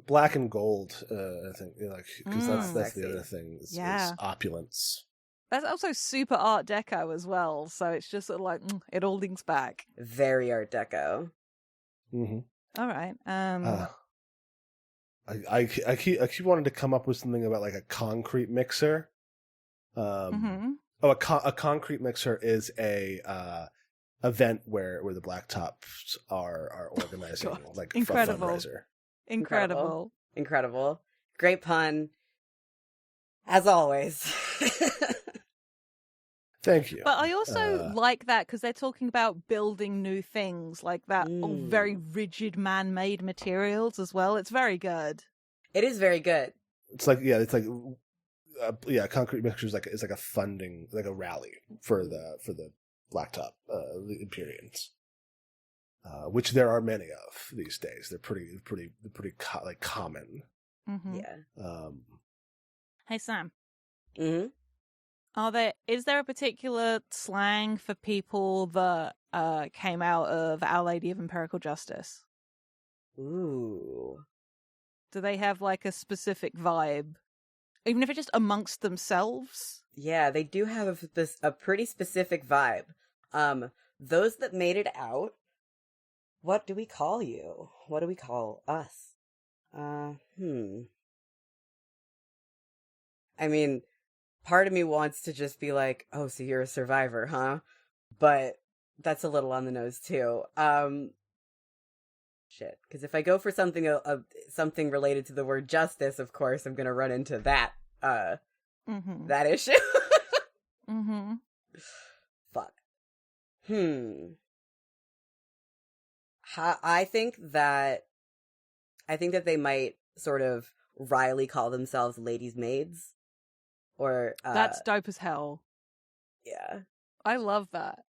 Black and gold, I think, like because that's sexy. the other thing. Is opulence. That's also super Art Deco as well. So it's just sort of like it all links back. Very Art Deco. All right. I keep wanting to come up with something about like a concrete mixer. A concrete mixer is a event where the Blacktops are organizing like Incredible. a fundraiser. Incredible. Great pun, as always. Thank you. But I also like that because they're talking about building new things like that, all very rigid man-made materials as well. It's very good. It is very good. It's like concrete mixer is like a funding, like a rally for the Blacktop the Empyreans, which there are many of these days. They're pretty common. Mm-hmm. Yeah. Hey Sam. Mm-hmm. Is there a particular slang for people that came out of Our Lady of Empirical Justice? Ooh. Do they have like a specific vibe? Even if it's just amongst themselves? Yeah, they do have a pretty specific vibe. Those that made it out, what do we call you? What do we call us? I mean, part of me wants to just be like, oh, so you're a survivor, huh? But that's a little on the nose too. Shit. Because if I go for something related to the word justice, of course, I'm gonna run into that that issue. Mm-hmm. Fuck. I think that they might sort of wryly call themselves ladies' maids. Or that's dope as hell. Yeah. I love that.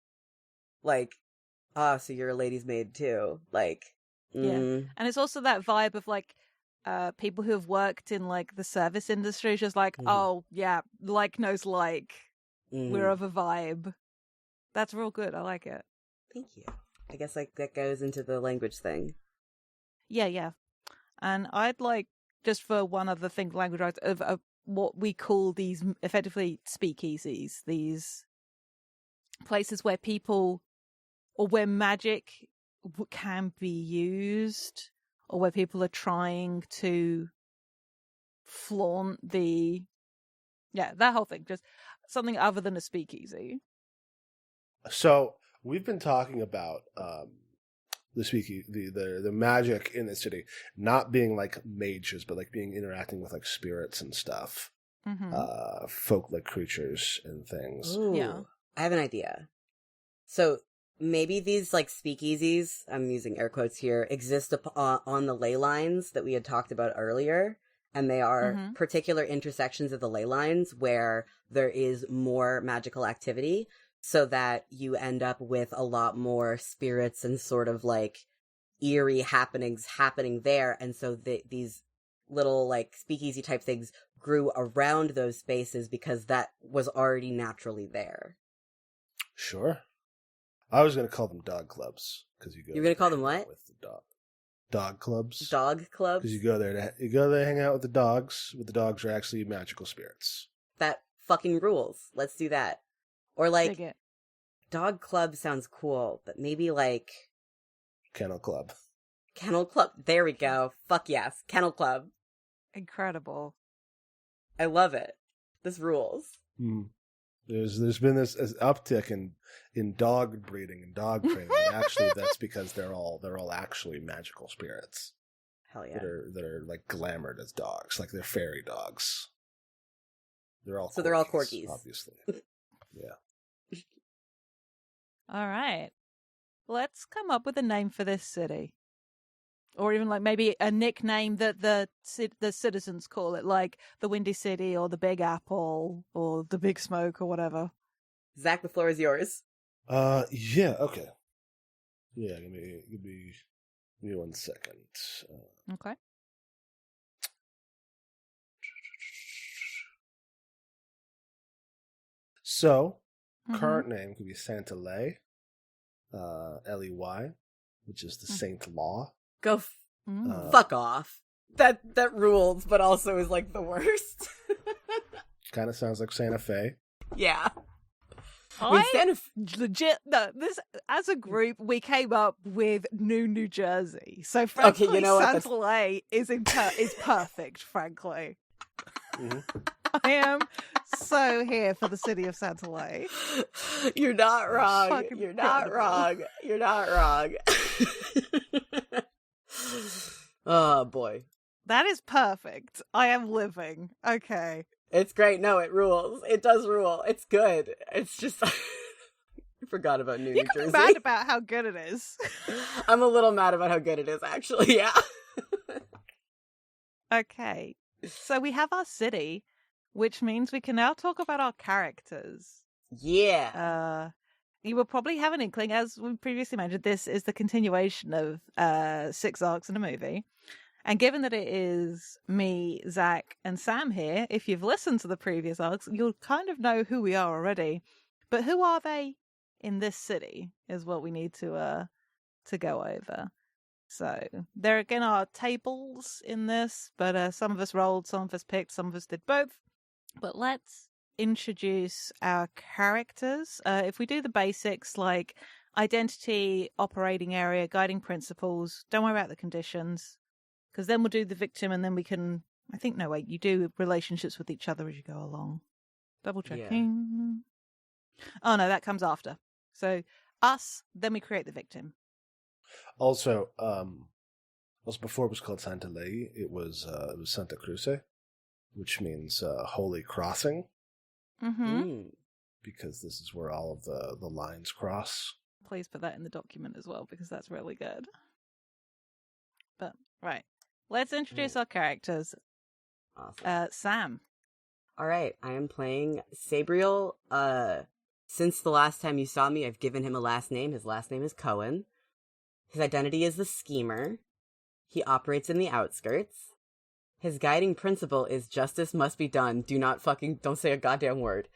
Like, so you're a lady's maid too. Like, yeah. And it's also that vibe of like people who have worked in like the service industry, just like, oh yeah, like knows like. We're of a vibe. That's real good. I like it. Thank you. I guess like that goes into the language thing. Yeah. And I'd like, just for one other thing, language rights, of what we call these effectively speakeasies, these places where people, or where magic can be used, or where people are trying to flaunt that whole thing, just something other than a speakeasy. So we've been talking about the speakeasy, the magic in the city, not being like mages, but like interacting with like spirits and stuff, folk like creatures and things. Ooh, yeah, I have an idea. So maybe these like speakeasies, I'm using air quotes here, exist on the ley lines that we had talked about earlier. And they are particular intersections of the ley lines where there is more magical activity, so that you end up with a lot more spirits and sort of like eerie happenings happening there. And so these little like speakeasy type things grew around those spaces because that was already naturally there. Sure. I was going to call them dog clubs because you go. You're going to call them what? With the dog. Dog clubs. Dog clubs? Because you go there to hang out with the dogs, but the dogs are actually magical spirits. That fucking rules. Let's do that. Or like, dog club sounds cool, but maybe like... Kennel club. Kennel club. There we go. Fuck yes. Kennel club. Incredible. I love it. This rules. There's been this uptick in dog breeding and dog training. Actually, that's because they're all actually magical spirits. Hell yeah. That are like glamored as dogs, like they're fairy dogs. They're all corgis, obviously. Yeah. All right. Let's come up with a name for this city. Or even like maybe a nickname that the citizens call it, like the Windy City or the Big Apple or the Big Smoke or whatever. Zach, the floor is yours. Yeah, okay. Yeah, give me 1 second. Okay. So, current name could be Santa Ley, Ley, which is the Saint Law. Go fuck off. That rules, but also is like the worst. Kind of sounds like Santa Fe. Yeah. Legit, no, this, as a group, we came up with New Jersey. So frankly, Okay, you know what? Santalay is perfect, frankly. Mm-hmm. I am so here for the city of Santalay. You're not wrong. Fucking You're not incredible. wrong. You're not wrong. Oh, boy. That is perfect. I am living. Okay. It's great. No, it rules. It does rule. It's good. It's just... I forgot about New You Jersey. can be mad about how good it is. I'm a little mad about how good it is, actually, yeah. Okay. So we have our city, which means we can now talk about our characters. Yeah. You will probably have an inkling, as we previously mentioned, this is the continuation of 6 arcs in a movie. And given that it is me, Zach, and Sam here, if you've listened to the previous arcs, you'll kind of know who we are already. But who are they in this city is what we need to go over. So there again are tables in this, but some of us rolled, some of us picked, some of us did both. But let's introduce our characters. If we do the basics like identity, operating area, guiding principles, don't worry about the conditions. Because then we'll do the victim and then we can... you do relationships with each other as you go along. Double checking. Yeah. Oh, no, that comes after. So us, then we create the victim. Also, before it was called Santa Ley, it was Santa Cruce, which means Holy Crossing. Mm-hmm. Because this is where all of the lines cross. Please put that in the document as well, because that's really good. But, right. Let's introduce our characters. Awesome. Sam. All right, I am playing Sabriel. Since the last time you saw me, I've given him a last name. His last name is Cohen. His identity is the Schemer. He operates in the outskirts. His guiding principle is justice must be done. Don't say a goddamn word.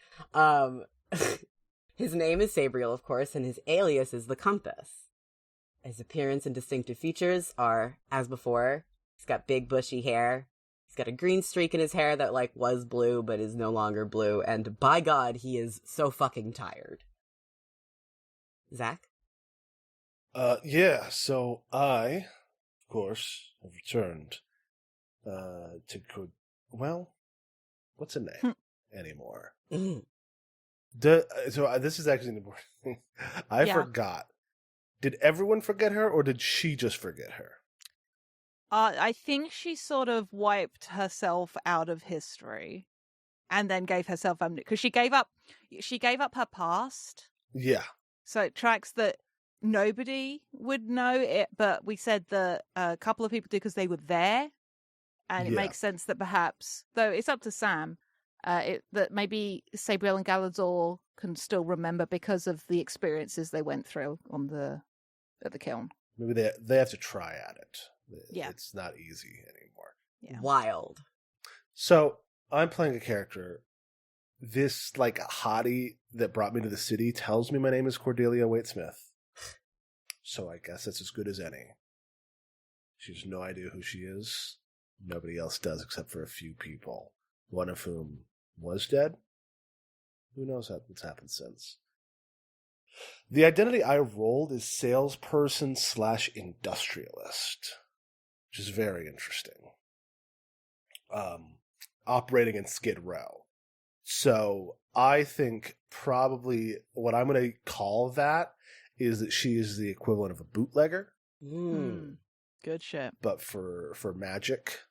His name is Sabriel, of course, and his alias is the Compass. His appearance and distinctive features are, as before, he's got big bushy hair. He's got a green streak in his hair that, was blue, but is no longer blue. And by God, he is so fucking tired. Zach? Yeah, so I, of course, have returned what's a name anymore? This is actually an important thing. I forgot. Did everyone forget her, or did she just forget her? I think she sort of wiped herself out of history, and then gave herself because she gave up her past. Yeah. So it tracks that nobody would know it, but we said that a couple of people do because they were there, and it makes sense that perhaps, though it's up to Sam, that maybe Sabriel and Galador can still remember because of the experiences they went through at the kiln. Maybe they have to try at it. Yeah. It's not easy anymore. Yeah. Wild. So I'm playing a character. This hottie that brought me to the city tells me my name is Cordelia Waite-Smith. So I guess that's as good as any. She has no idea who she is. Nobody else does except for a few people, one of whom was dead. Who knows what's happened since. The identity I rolled is salesperson/industrialist, which is very interesting. Operating in Skid Row. So I think probably what I'm going to call that is that she is the equivalent of a bootlegger. Good shit. But for magic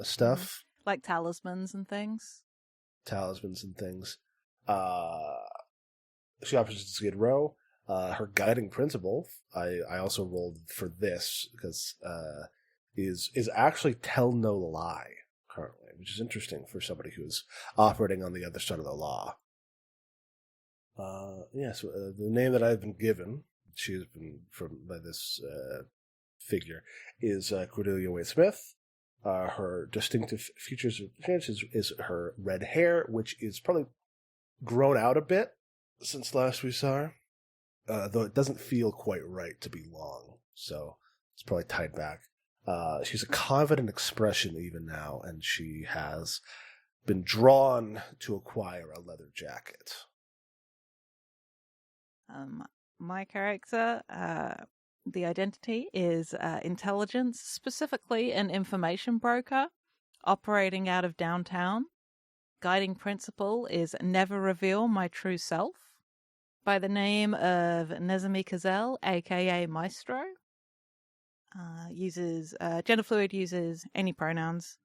stuff. Like talismans and things. She operates in Skid Row. Her guiding principle, I also rolled for this because is actually tell no lie currently, which is interesting for somebody who's operating on the other side of the law. The name that I've been given, she has been by this figure, is Cordelia Waite-Smith. Her distinctive features is her red hair, which is probably grown out a bit since last we saw her, though it doesn't feel quite right to be long, so it's probably tied back. She's a confident expression even now, and she has been drawn to acquire a leather jacket. My character, the identity is intelligence, specifically an information broker operating out of downtown. Guiding principle is never reveal my true self. By the name of Nezami Kazel, aka Maestro. Gender fluid, uses any pronouns.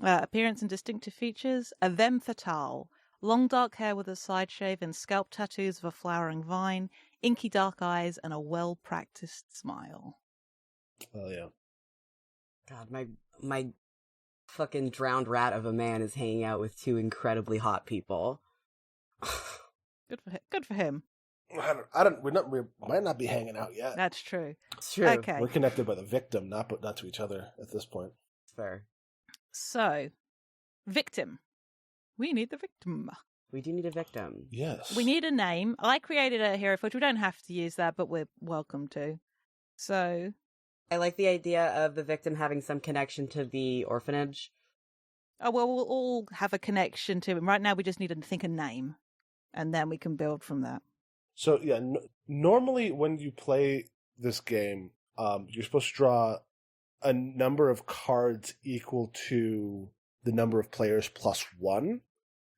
Appearance and distinctive features: a them fatale. Long dark hair with a side shave and scalp tattoos of a flowering vine, inky dark eyes, and a well-practiced smile. Oh, yeah. God, my fucking drowned rat of a man is hanging out with two incredibly hot people. Good for him. We might not be hanging out yet. That's true. It's true. Okay. We're connected by the victim, not to each other at this point. Fair. So, victim. We need the victim. We do need a victim. Yes. We need a name. I created a hero footage. We don't have to use that, but we're welcome to. So, I like the idea of the victim having some connection to the orphanage. oh well, we'll all have a connection to him. Right now, we just need to think a name, and then we can build from that. So, yeah, normally when you play this game, you're supposed to draw a number of cards equal to the number of players plus one.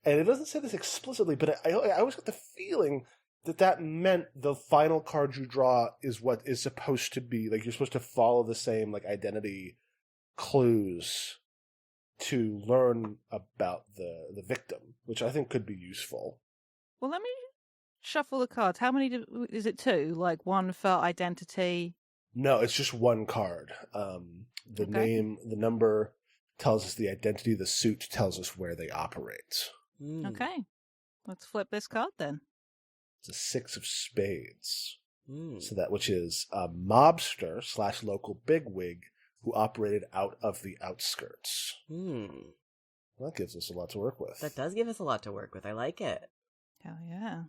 And it doesn't say this explicitly, but I always got the feeling that meant the final card you draw is what is supposed to be. Like, you're supposed to follow the same, like, identity clues to learn about the victim, which I think could be useful. Well, let me shuffle the cards. How many is it? Two? Like one for identity? No, it's just one card. The name, the number tells us the identity. The suit tells us where they operate. Okay. Let's flip this card then. It's a 6 of spades. Mm. So which is a mobster / local bigwig who operated out of the outskirts. Mm. Well, that gives us a lot to work with. That does give us a lot to work with. I like it. Hell yeah.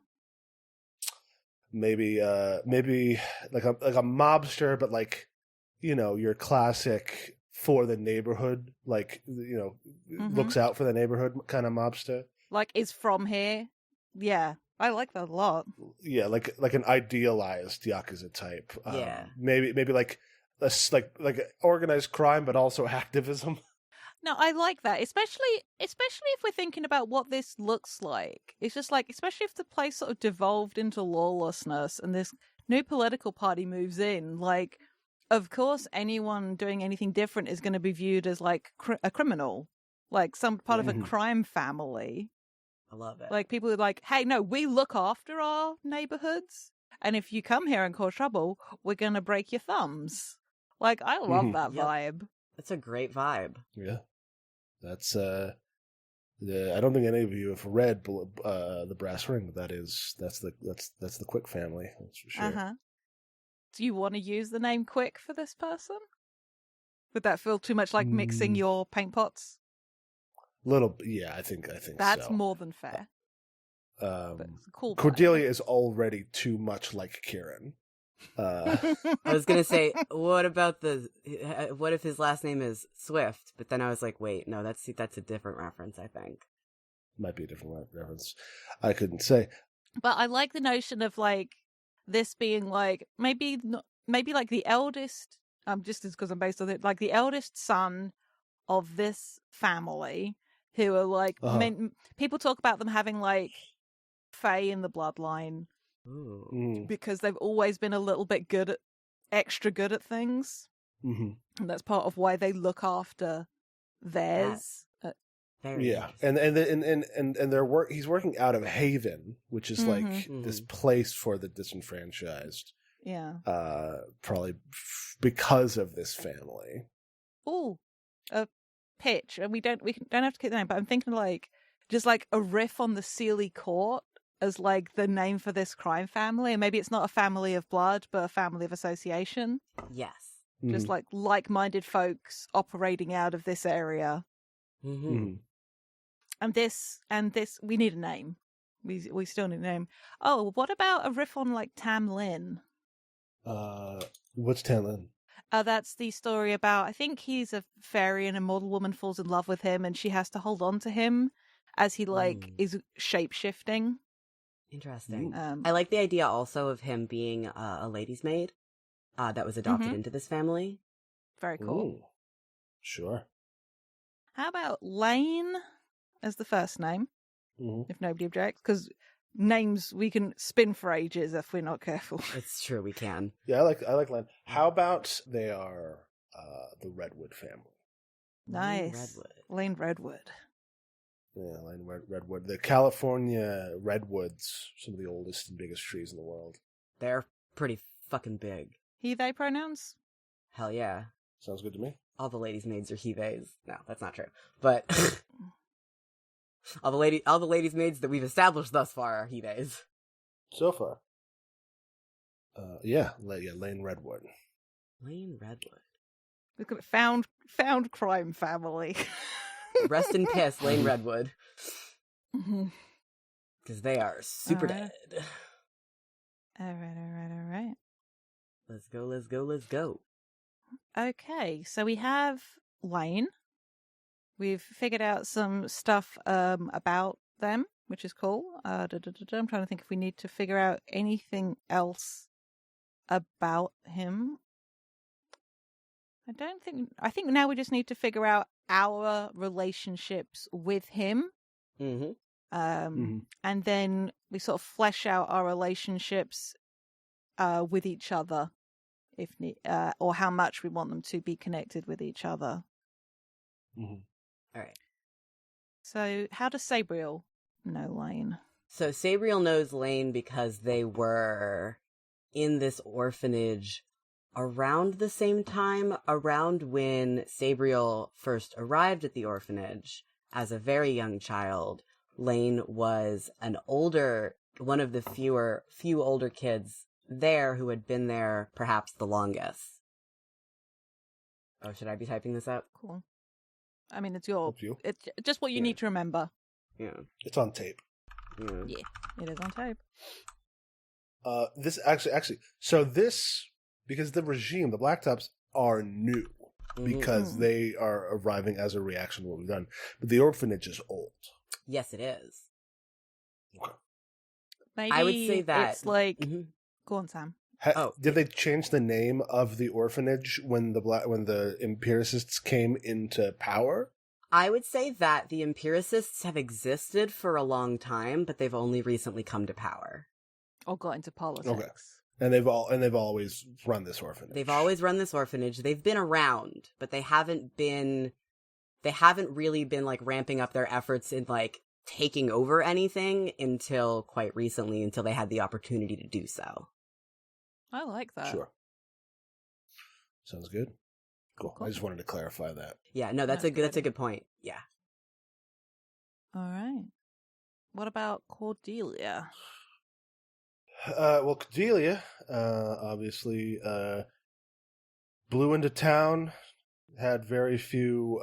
Maybe like a mobster, but like, you know, your classic for the neighborhood, like, you know, looks out for the neighborhood kind of mobster. Like, is from here. Yeah, I like that a lot. Yeah, like an idealized Yakuza type. Yeah. Maybe like like organized crime, but also activism. No, I like that, especially if we're thinking about what this looks like. It's just like, especially if the place sort of devolved into lawlessness and this new political party moves in, like, of course, anyone doing anything different is going to be viewed as like a criminal, like some part of a crime family. I love it. Like, people are like, hey, no, we look after our neighborhoods, and if you come here and cause trouble, we're going to break your thumbs. Like, I love that vibe. It's a great vibe. Yeah. That's I don't think any of you have read the Brass Ring, but that's the Quick family. That's for sure. Do you want to use the name Quick for this person? Would that feel too much like mixing your paint pots? Yeah, I think that's so. more than fair. But it's a cool Cordelia is already too much like Kieran. I was gonna say, what if his last name is Swift? But then I was like, wait, no, that's a different reference. I think might be a different reference. I couldn't say. But I like the notion of like this being like maybe like the eldest. Just because I'm based on it, like the eldest son of this family, who are like people talk about them having like Fae in the bloodline. Because they've always been a little bit extra good at things, and that's part of why they look after theirs. Yeah, and their work. He's working out of Haven, which is like this place for the disenfranchised. Yeah, probably because of this family. Oh, a pitch, and we don't have to keep the name, but I'm thinking like just like a riff on the Sealy Court as like the name for this crime family, and maybe it's not a family of blood, but a family of association. Yes, just like like-minded folks operating out of this area. And this, we need a name. We still need a name. Oh, what about a riff on like Tam Lin? What's Tam Lin? That's the story about, I think he's a fairy and a mortal woman falls in love with him, and she has to hold on to him as he like is shape-shifting. Interesting. Um, I like the idea also of him being a lady's maid that was adopted into this family. Very cool. Ooh. Sure. How about Lane as the first name, if nobody objects? Because names we can spin for ages if we're not careful. It's true, we can. Yeah, I like Len. How about they are the Redwood family? Nice. Redwood. Lane Redwood. Yeah, Redwood. The California redwoods, some of the oldest and biggest trees in the world. They're pretty fucking big. He, they pronouns? Hell yeah. Sounds good to me. All the ladies' maids are he-theys. No, that's not true. But all the ladies' maids that we've established thus far are he-theys. So far. Yeah, Lane Redwood. Lane Redwood. We've got found crime family. Rest in piss, Lane Redwood. Mhm. Because they are super Alright. dead. All right. Let's go. Okay, so we have Lane. We've figured out some stuff about them, which is cool. I'm trying to think if we need to figure out anything else about him. I think now we just need to figure out our relationships with him. Mm-hmm. And then we sort of flesh out our relationships with each other, or how much we want them to be connected with each other. Mm-hmm. All right. So, how does Sabriel know Lane? So Sabriel knows Lane because they were in this orphanage around the same time, around when Sabriel first arrived at the orphanage as a very young child. Lane was one of the few older kids there who had been there perhaps the longest. Oh, should I be typing this up? Cool. I mean, it's just what you Yeah. need to remember. Yeah. It's on tape. Yeah. It is on tape. This actually, so this, because the regime, the Blacktops are new because they are arriving as a reaction to what we've done, but the orphanage is old. Yes, it is. Okay. Maybe I would say that it's like. Go on, Sam. Did they change the name of the orphanage when the empiricists came into power? I would say that the empiricists have existed for a long time, but they've only recently come to power. Or got into politics. Okay. And they've always run this orphanage. They've always run this orphanage. They've been around, but they haven't really been like ramping up their efforts in like taking over anything until quite recently, until they had the opportunity to do so. I like that. Sure. Sounds good. Cool. I just wanted to clarify that. Yeah, no, that's a good point. Yeah. All right. What about Cordelia? Well, Cordelia, obviously, blew into town, had very few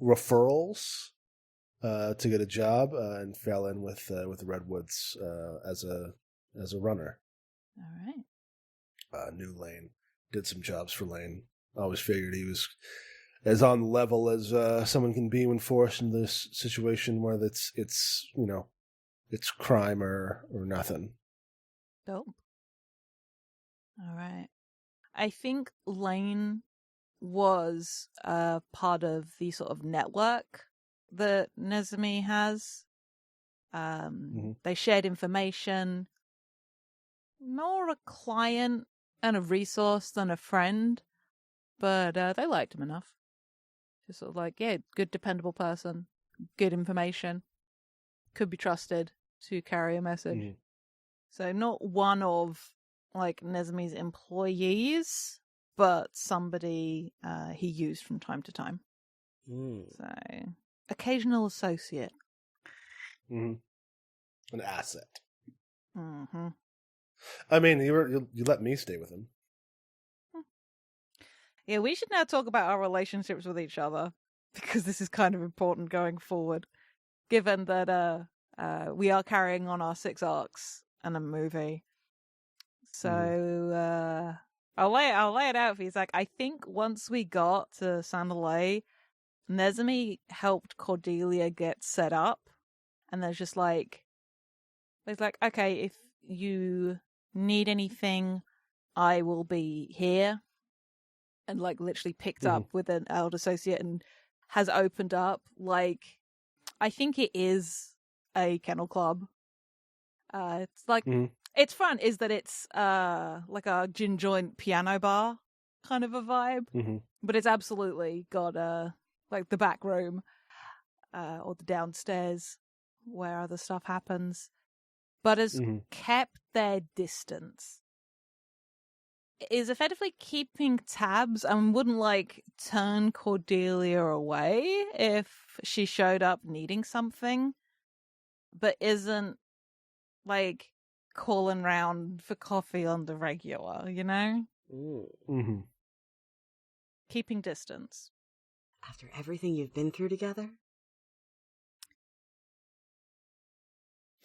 referrals to get a job, and fell in with the Redwoods as a runner. All right. Knew Lane, did some jobs for Lane. Always figured he was as on the level as someone can be when forced in this situation where it's crime or nothing. Dope. All right. I think Lane was part of the sort of network that Nezumi has. They shared information. More a client and a resource than a friend, but they liked him enough. Just sort of like, yeah, good, dependable person, good information, could be trusted to carry a message. So not one of like Nezumi's employees, but somebody he used from time to time. So occasional associate. An asset. Mm-hmm. I mean, you let me stay with him. Yeah, we should now talk about our relationships with each other, because this is kind of important going forward, given that we are carrying on our 6 arcs and a movie. So I'll lay it out for you. It's like, I think once we got to Sandalay, Nezumi helped Cordelia get set up, and there's just like It's like, okay, if you need anything, I will be here. And like literally picked up with an old associate and has opened up. Like, I think it is a kennel club. It's like, it's fun, is that it's like a gin joint piano bar kind of a vibe. But it's absolutely got like the back room or the downstairs where other stuff happens. But has kept their distance. Is effectively keeping tabs and wouldn't like turn Cordelia away if she showed up needing something, but isn't like calling round for coffee on the regular, you know? Keeping distance. After everything you've been through together?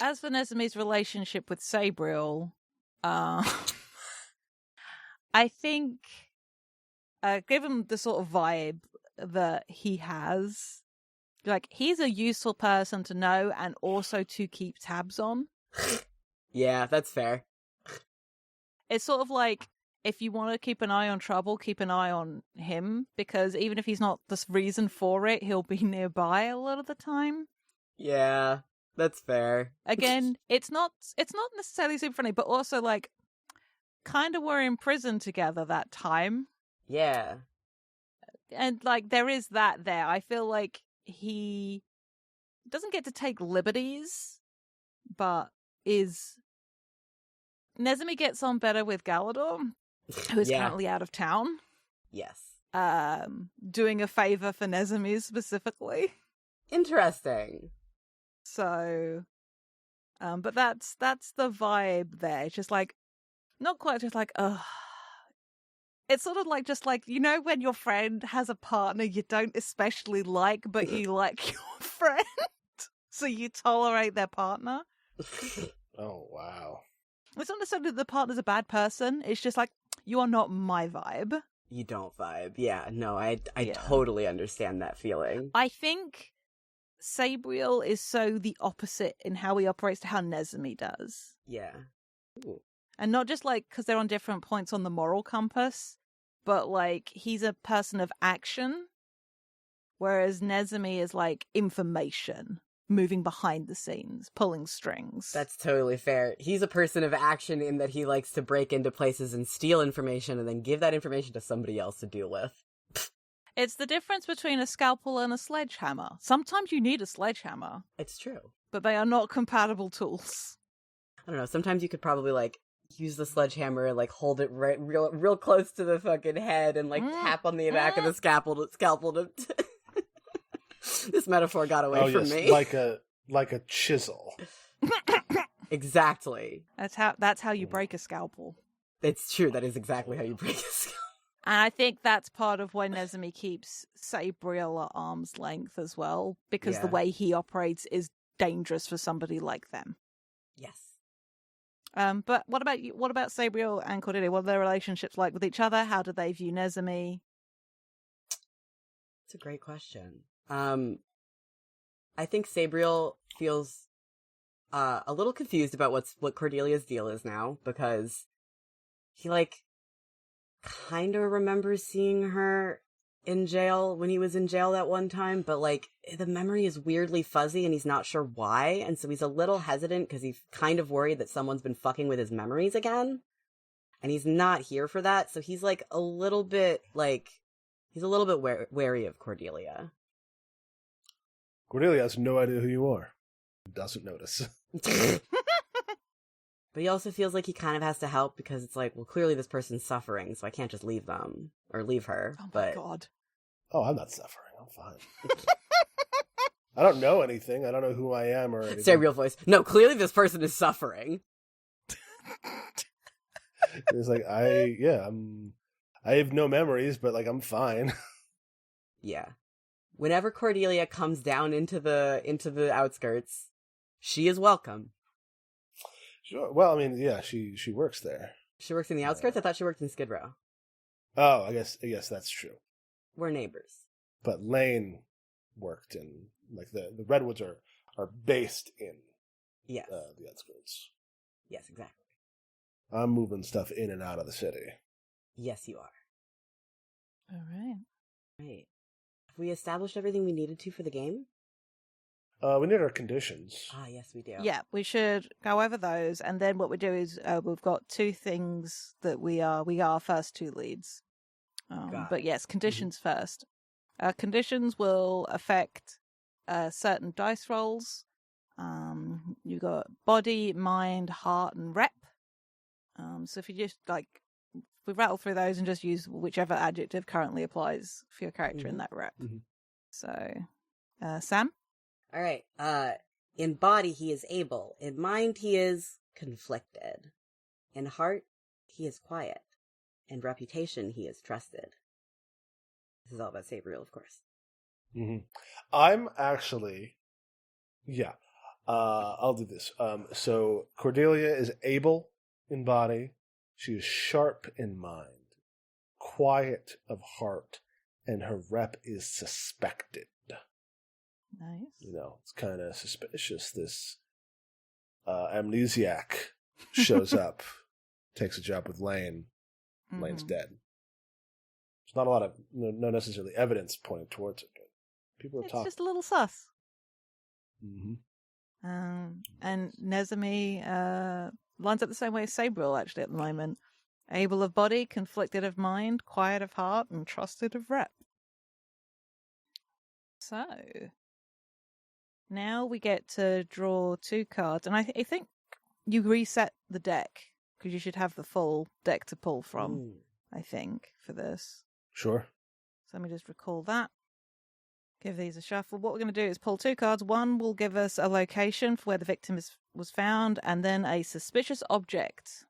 As for Nezumi's relationship with Sabriel, I think, given the sort of vibe that he has, like, he's a useful person to know and also to keep tabs on. Yeah, that's fair. It's sort of like, if you want to keep an eye on trouble, keep an eye on him, because even if he's not the reason for it, he'll be nearby a lot of the time. Yeah, that's fair. Again, it's not necessarily super funny, but also like, kind of were in prison together that time. Yeah. And like there is that there. I feel like he doesn't get to take liberties, but Nezumi gets on better with Galador, who is currently out of town. Yes. Doing a favor for Nezumi specifically. Interesting. So but that's the vibe there. It's just like, not quite just like, ugh. It's sort of like, just like, you know, when your friend has a partner you don't especially like, but you like your friend, so you tolerate their partner. Oh, wow. It's not necessarily that the partner's a bad person. It's just like, you are not my vibe. You don't vibe. Yeah, no, I totally understand that feeling. I think Sabriel is so the opposite in how he operates to how Nezumi does. Yeah. Ooh. And not just like because they're on different points on the moral compass, but like he's a person of action, whereas Nezumi is like information, moving behind the scenes, pulling strings. That's totally fair. He's a person of action in that he likes to break into places and steal information and then give that information to somebody else to deal with. It's the difference between a scalpel and a sledgehammer. Sometimes you need a sledgehammer. It's true. But they are not compatible tools. I don't know, sometimes you could probably like use the sledgehammer and like hold it real close to the fucking head and like tap on the back of the scalpel to This metaphor got away from me. Like a chisel. Exactly. That's how you break a scalpel. It's true, that is exactly how you break a scalpel. And I think that's part of why Nezumi keeps Sabriel at arm's length as well, because the way he operates is dangerous for somebody like them. Yes. But what about you? What about Sabriel and Cordelia? What are their relationships like with each other? How do they view Nezumi? It's a great question. I think Sabriel feels a little confused about what Cordelia's deal is now, because he like kind of remembers seeing her in jail when he was in jail that one time, but like the memory is weirdly fuzzy and he's not sure why, and so he's a little hesitant because he's kind of worried that someone's been fucking with his memories again, and he's not here for that, so he's like a little bit wary of Cordelia. Cordelia has no idea who you are. Doesn't notice. But he also feels like he kind of has to help because it's like, well, clearly this person's suffering, so I can't just leave them or leave her. Oh my god. Oh, I'm not suffering. I'm fine. I don't know anything. I don't know who I am or anything. Say real voice. No, clearly this person is suffering. It's like, I have no memories, but like, I'm fine. Yeah. Whenever Cordelia comes down into the outskirts, she is welcome. Sure. Well, I mean, yeah, she works there. She works in the outskirts? I thought she worked in Skid Row. Oh, I guess that's true. We're neighbors. But Lane worked in, like, the Redwoods are based in Yes. The outskirts. Yes, exactly. I'm moving stuff in and out of the city. Yes, you are. All right. Right. Have we established everything we needed to for the game? We need our conditions. Ah, yes, we do. Yeah, we should go over those, and then what we do is we've got two things that we are our first two leads. Got But it. yes, conditions first. Conditions will affect certain dice rolls. You got body, mind, heart, and rep. So if you just we rattle through those and just use whichever adjective currently applies for your character in that rep. Mhm. So, Sam? All right. In body, he is able. In mind, he is conflicted. In heart, he is quiet. In reputation, he is trusted. This is all about Sabriel, of course. Mm-hmm. I'm actually, yeah. I'll do this. So Cordelia is able in body. She is sharp in mind, quiet of heart, and her rep is suspected. Nice. It's kind of suspicious. This amnesiac shows up, takes a job with Lane. Lane's dead. There's not a lot of, no necessarily evidence pointing towards it, but people are It's talking. just a little sus. Mm-hmm. And Nezami lines up the same way as Sabriel, actually, at the moment. Able of body, conflicted of mind, quiet of heart, and trusted of rep. So, now we get to draw two cards, and I think you reset the deck, because you should have the full deck to pull from, I think, for this. Sure. So let me just recall that. Give these a shuffle. What we're going to do is pull two cards. One will give us a location for where the victim was found, and then a suspicious object.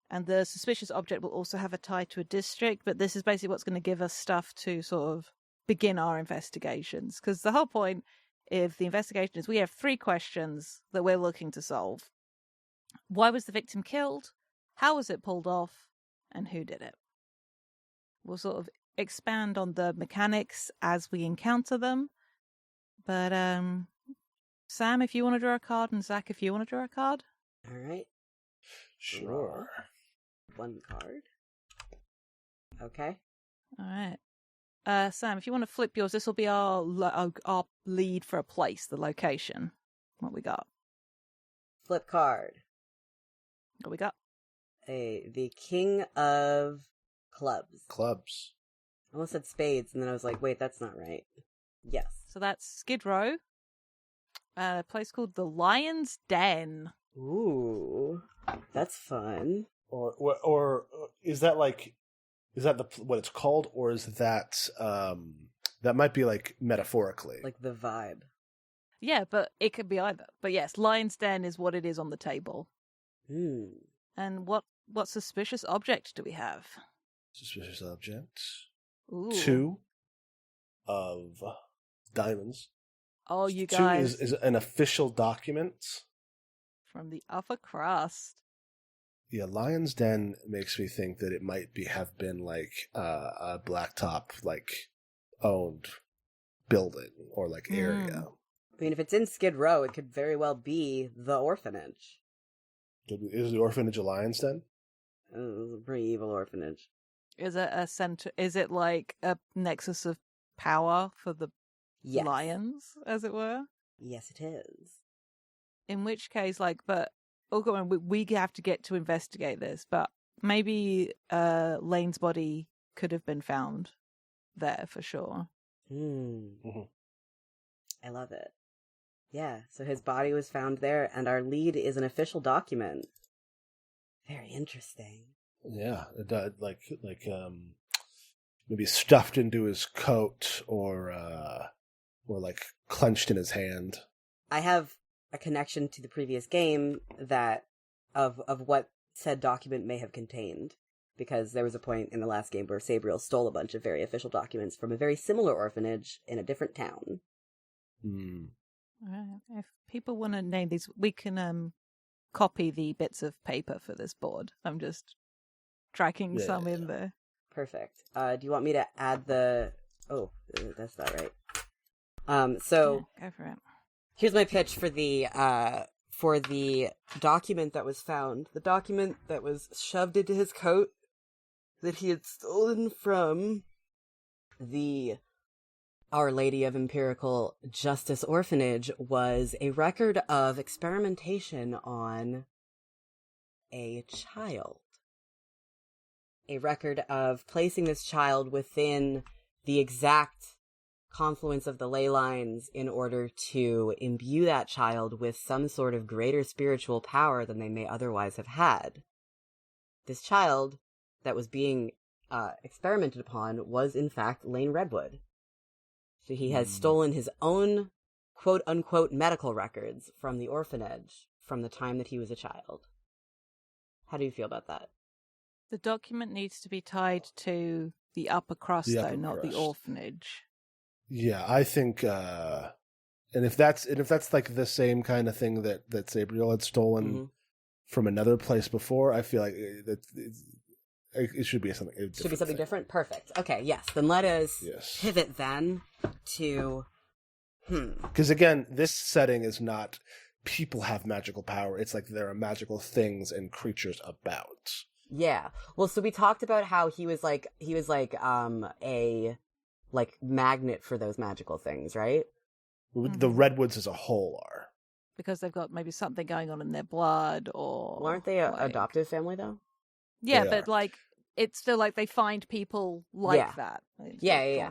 And the suspicious object will also have a tie to a district, but this is basically what's going to give us stuff to sort of begin our investigations. Because the whole point of the investigation is we have 3 questions that we're looking to solve. Why was the victim killed? How was it pulled off? And who did it? We'll sort of expand on the mechanics as we encounter them. But Sam, if you want to draw a card, and Zach, if you want to draw a card. All right. Sure. One card. Okay. All right. Sam, if you want to flip yours, this will be our lead for a place, the location. What we got? Flip card. What we got? The King of Clubs. Clubs. I almost said spades, and then I was like, wait, that's not right. Yes. So that's Skid Row. A place called the Lion's Den. Ooh, that's fun. Or is that what it's called, or is that that might be like metaphorically, Like the vibe. Yeah, but it could be either. But yes, Lion's Den is what it is on the table. And what suspicious object do we have? Suspicious object. Ooh. 2 of diamonds. Oh, you 2 guys. is an official document From the upper crust. Yeah, Lion's Den makes me think that it might have been like a blacktop owned building or area. I mean, if it's in Skid Row, it could very well be the orphanage. Is the orphanage a Lion's Den? It's a pretty evil orphanage. Is it a center? Is it like a nexus of power for the Yes. lions, as it were? Yes, it is. In which case, we have to get to investigate this, but maybe Lane's body could have been found there for sure. Mm-hmm. I love it. Yeah, so his body was found there, and our lead is an official document. Very interesting. Yeah, it died maybe stuffed into his coat or clenched in his hand. I have a connection to the previous game that of what said document may have contained, because there was a point in the last game where Sabriel stole a bunch of very official documents from a very similar orphanage in a different town. If people want to name these, we can copy the bits of paper for this board. I'm just tracking some in there. Perfect. Do you want me to add the... Oh, that's not right. So yeah, go for it. Here's my pitch for for the document that was found, the document that was shoved into his coat that he had stolen from the Our Lady of Empirical Justice Orphanage was a record of experimentation on a child. A record of placing this child within the exact confluence of the ley lines in order to imbue that child with some sort of greater spiritual power than they may otherwise have had. This child that was being experimented upon was, in fact, Lane Redwood. So he has stolen his own quote-unquote medical records from the orphanage from the time that he was a child. How do you feel about that? The document needs to be tied to the upper crust, not the orphanage. Yeah, I think, and if that's like the same kind of thing that Sabriel had stolen from another place before, I feel like it should be something. Should be something different. Perfect. Okay. Yes. Then let us pivot then to. Because again, this setting is not people have magical power. It's like there are magical things and creatures about. Yeah. Well, so we talked about how he was like a magnet for those magical things, right? The Redwoods as a whole are. Because they've got maybe something going on in their blood, or... Well, aren't they an adoptive family, though? Yeah, but like, it's still like they find people like that. Yeah.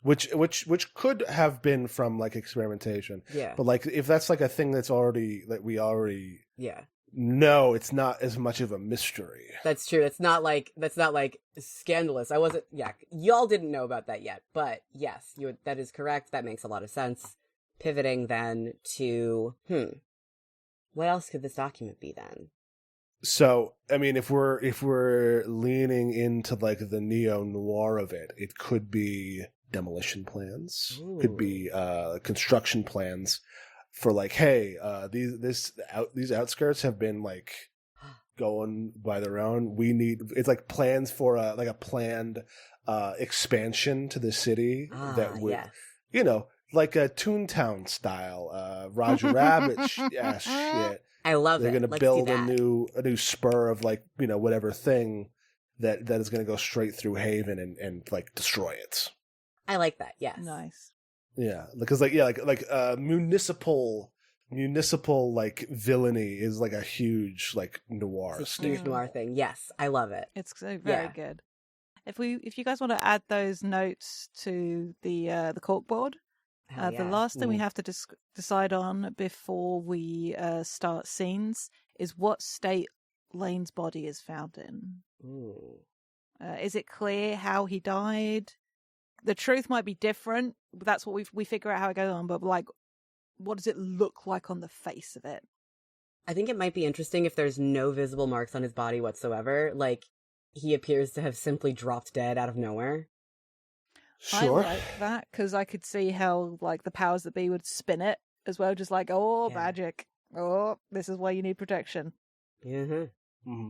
Which could have been from like experimentation. Yeah. But like, if that's like a thing that's already, like we already... Yeah. No, it's not as much of a mystery. That's true. That's not like scandalous. Y'all didn't know about that yet, but yes, that is correct. That makes a lot of sense. Pivoting then to, what else could this document be then? So, I mean, if we're leaning into like the neo-noir of it, it could be demolition plans. Ooh. Could be construction plans for like, hey, these outskirts have been like going by their own. It's like plans for a planned expansion to the city that would, like a Toontown style, Roger Rabbit shit. I love They're it. They're going to build a new spur of like, whatever thing that is going to go straight through Haven and like destroy it. I like that. Yes. Nice. Yeah, because municipal like villainy is like a huge like noir. It's a huge noir thing. Yes, I love it. It's very good. If you guys want to add those notes to the corkboard, the last thing we have to decide on before we start scenes is what state Lane's body is found in. Ooh. Is it clear how he died? The truth might be different. That's what we figure out how it goes on. But like, what does it look like on the face of it? I think it might be interesting if there's no visible marks on his body whatsoever. Like, he appears to have simply dropped dead out of nowhere. Sure. I like that, because I could see how like the powers that be would spin it as well. Just like, magic. Oh, this is why you need protection. Mm-hmm.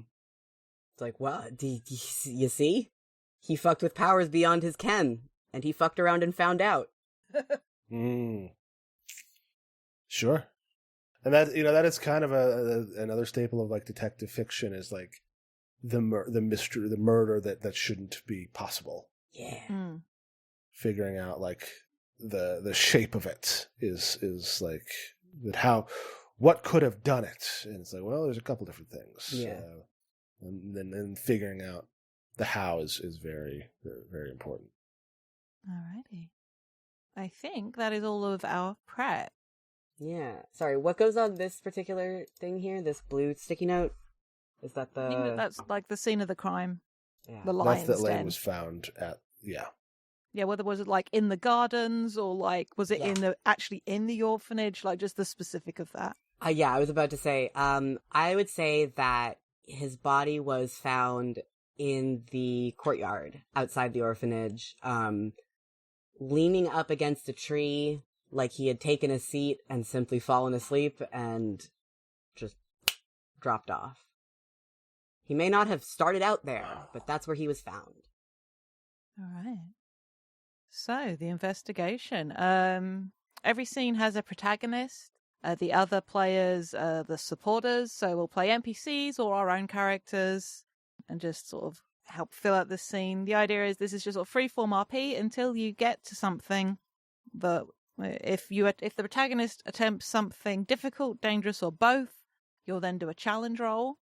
It's like, well, do you see? He fucked with powers beyond his ken. And he fucked around and found out. Sure. And that that is kind of another staple of like detective fiction is like the mystery, the murder that shouldn't be possible. Yeah. Figuring out like the shape of it is like that what could have done it, and it's like, well, there's a couple different things. Yeah. And then figuring out the how is very, very, very important. Alrighty. I think that is all of our prep. Yeah. Sorry, what goes on this particular thing here? This blue sticky note? Is that I think that's like the scene of the crime. Yeah. The lion's That's that Lane den. was found at, yeah. Yeah, whether was it like in the gardens or like was it actually in the orphanage? Like just the specific of that. Yeah, I was about to say, I would say that his body was found in the courtyard outside the orphanage, leaning up against a tree, like he had taken a seat and simply fallen asleep and just dropped off. He may not have started out there, but that's where he was found. All right. So, the investigation. Every scene has a protagonist. The other players are the supporters, so we'll play NPCs or our own characters and just sort of help fill out this scene. The idea is this is just sort of freeform RP until you get to something that if the protagonist attempts something difficult, dangerous, or both, you'll then do a challenge roll,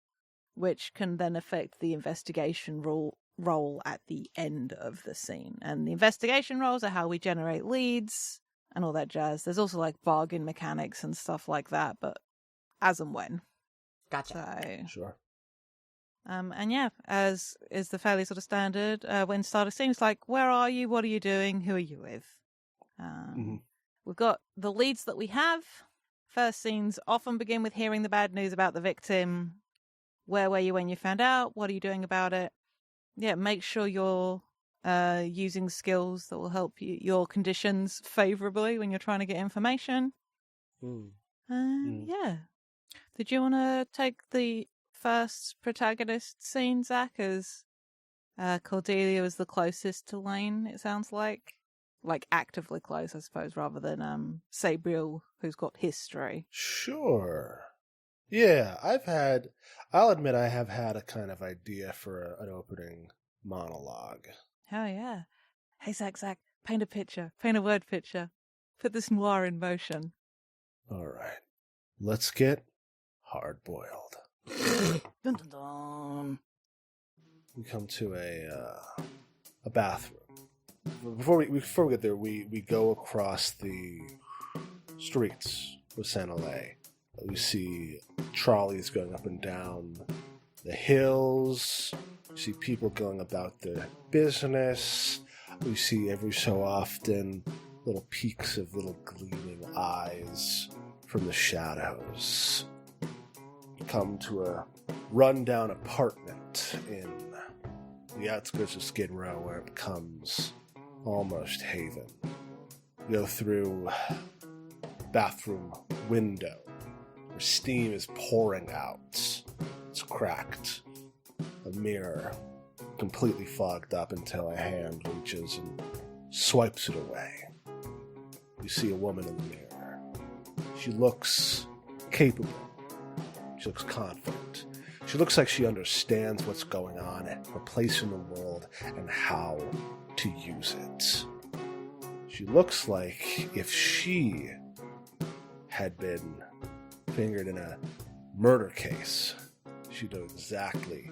which can then affect the investigation roll at the end of the scene. And the investigation rolls are how we generate leads and all that jazz. There's also like bargain mechanics and stuff like that, but as and when. Gotcha. So, Sure. and yeah, as is the fairly sort of standard, when starter seems like, where are you? What are you doing? Who are you with? We've got the leads that we have. First scenes often begin with hearing the bad news about the victim. Where were you when you found out? What are you doing about it? Yeah, make sure you're using skills that will help your conditions favorably when you're trying to get information. Yeah. Did you want to take the first protagonist scene, Zach, as Cordelia was the closest to Lane, it sounds like? Like, actively close, I suppose, rather than Sabriel, who's got history. Sure. Yeah, I'll admit I have had a kind of idea for an opening monologue. Hell yeah. Hey, Zach, paint a picture. Paint a word picture. Put this noir in motion. All right. Let's get hard-boiled. Dun, dun, dun. We come to a bathroom. Before we get there, we go across the streets of Saint Olay. We see trolleys going up and down the hills. We see people going about their business. We see every so often little peaks of little gleaming eyes from the shadows. We come to a rundown apartment in the outskirts of Skid Row where it becomes almost haven. We go through bathroom window where steam is pouring out. It's cracked. A mirror completely fogged up until a hand reaches and swipes it away. You see a woman in the mirror. She looks capable. She looks confident. She looks like she understands what's going on, her place in the world, and how to use it. She looks like if she had been fingered in a murder case, she'd know exactly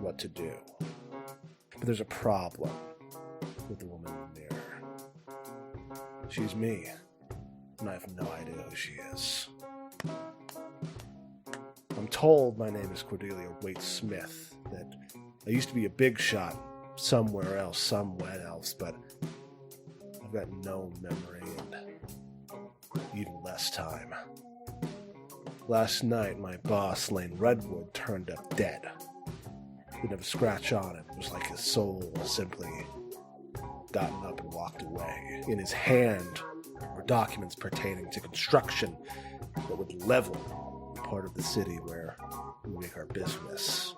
what to do. But there's a problem with the woman in the mirror. She's me, and I have no idea who she is. I'm told my name is Cordelia Waite Smith, that I used to be a big shot somewhere else, but I've got no memory and even less time. Last night, my boss, Lane Redwood, turned up dead. Didn't have a scratch on him. It was like his soul simply gotten up and walked away. In his hand were documents pertaining to construction that would level part of the city where we make our business.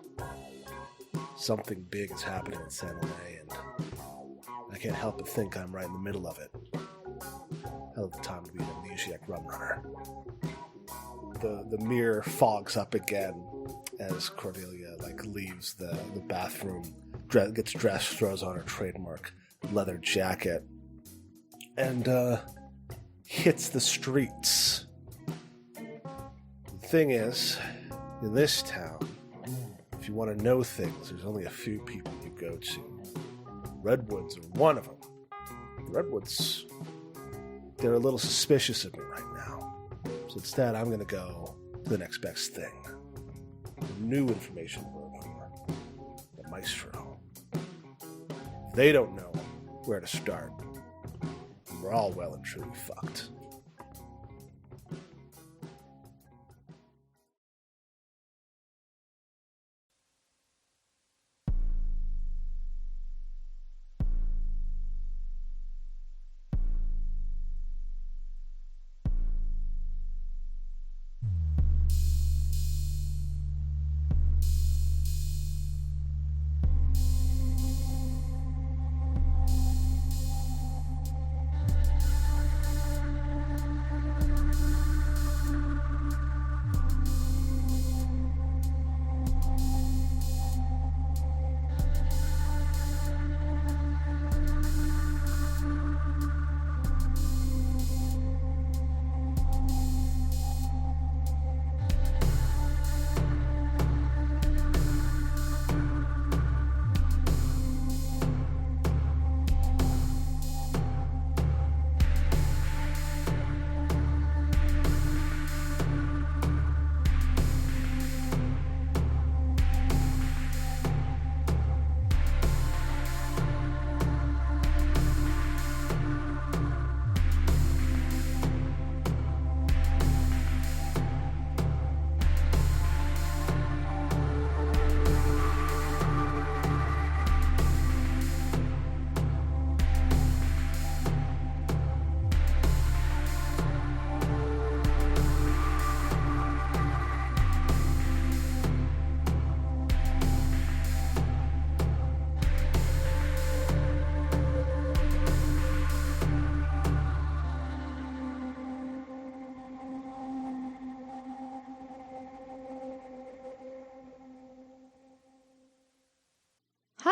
Something big is happening in San Jose, and I can't help but think I'm right in the middle of it. Hell of a time to be an amnesiac rum runner. The mirror fogs up again as Cordelia leaves the bathroom, gets dressed, throws on her trademark leather jacket, and hits the streets. The thing is, in this town, if you want to know things, there's only a few people you go to. Redwoods are one of them. The Redwoods, they're a little suspicious of me right now. So instead, I'm going to go to the next best thing. The new information bureau, the Maestro. If they don't know where to start, we're all well and truly fucked.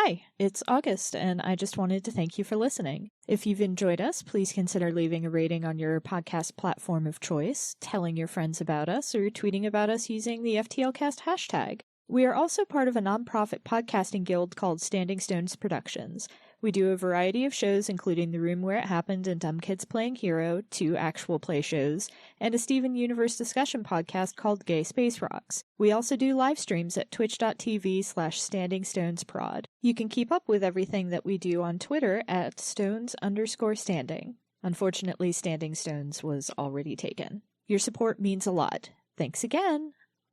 Hi, it's August, and I just wanted to thank you for listening. If you've enjoyed us, please consider leaving a rating on your podcast platform of choice, telling your friends about us, or tweeting about us using the FTLcast hashtag. We are also part of a nonprofit podcasting guild called Standing Stones Productions. We do a variety of shows, including The Room Where It Happened and Dumb Kids Playing Hero, 2 actual play shows, and a Steven Universe discussion podcast called Gay Space Rocks. We also do live streams at twitch.tv/standingstonesprod. You can keep up with everything that we do on Twitter at stones_standing. Unfortunately, Standing Stones was already taken. Your support means a lot. Thanks again!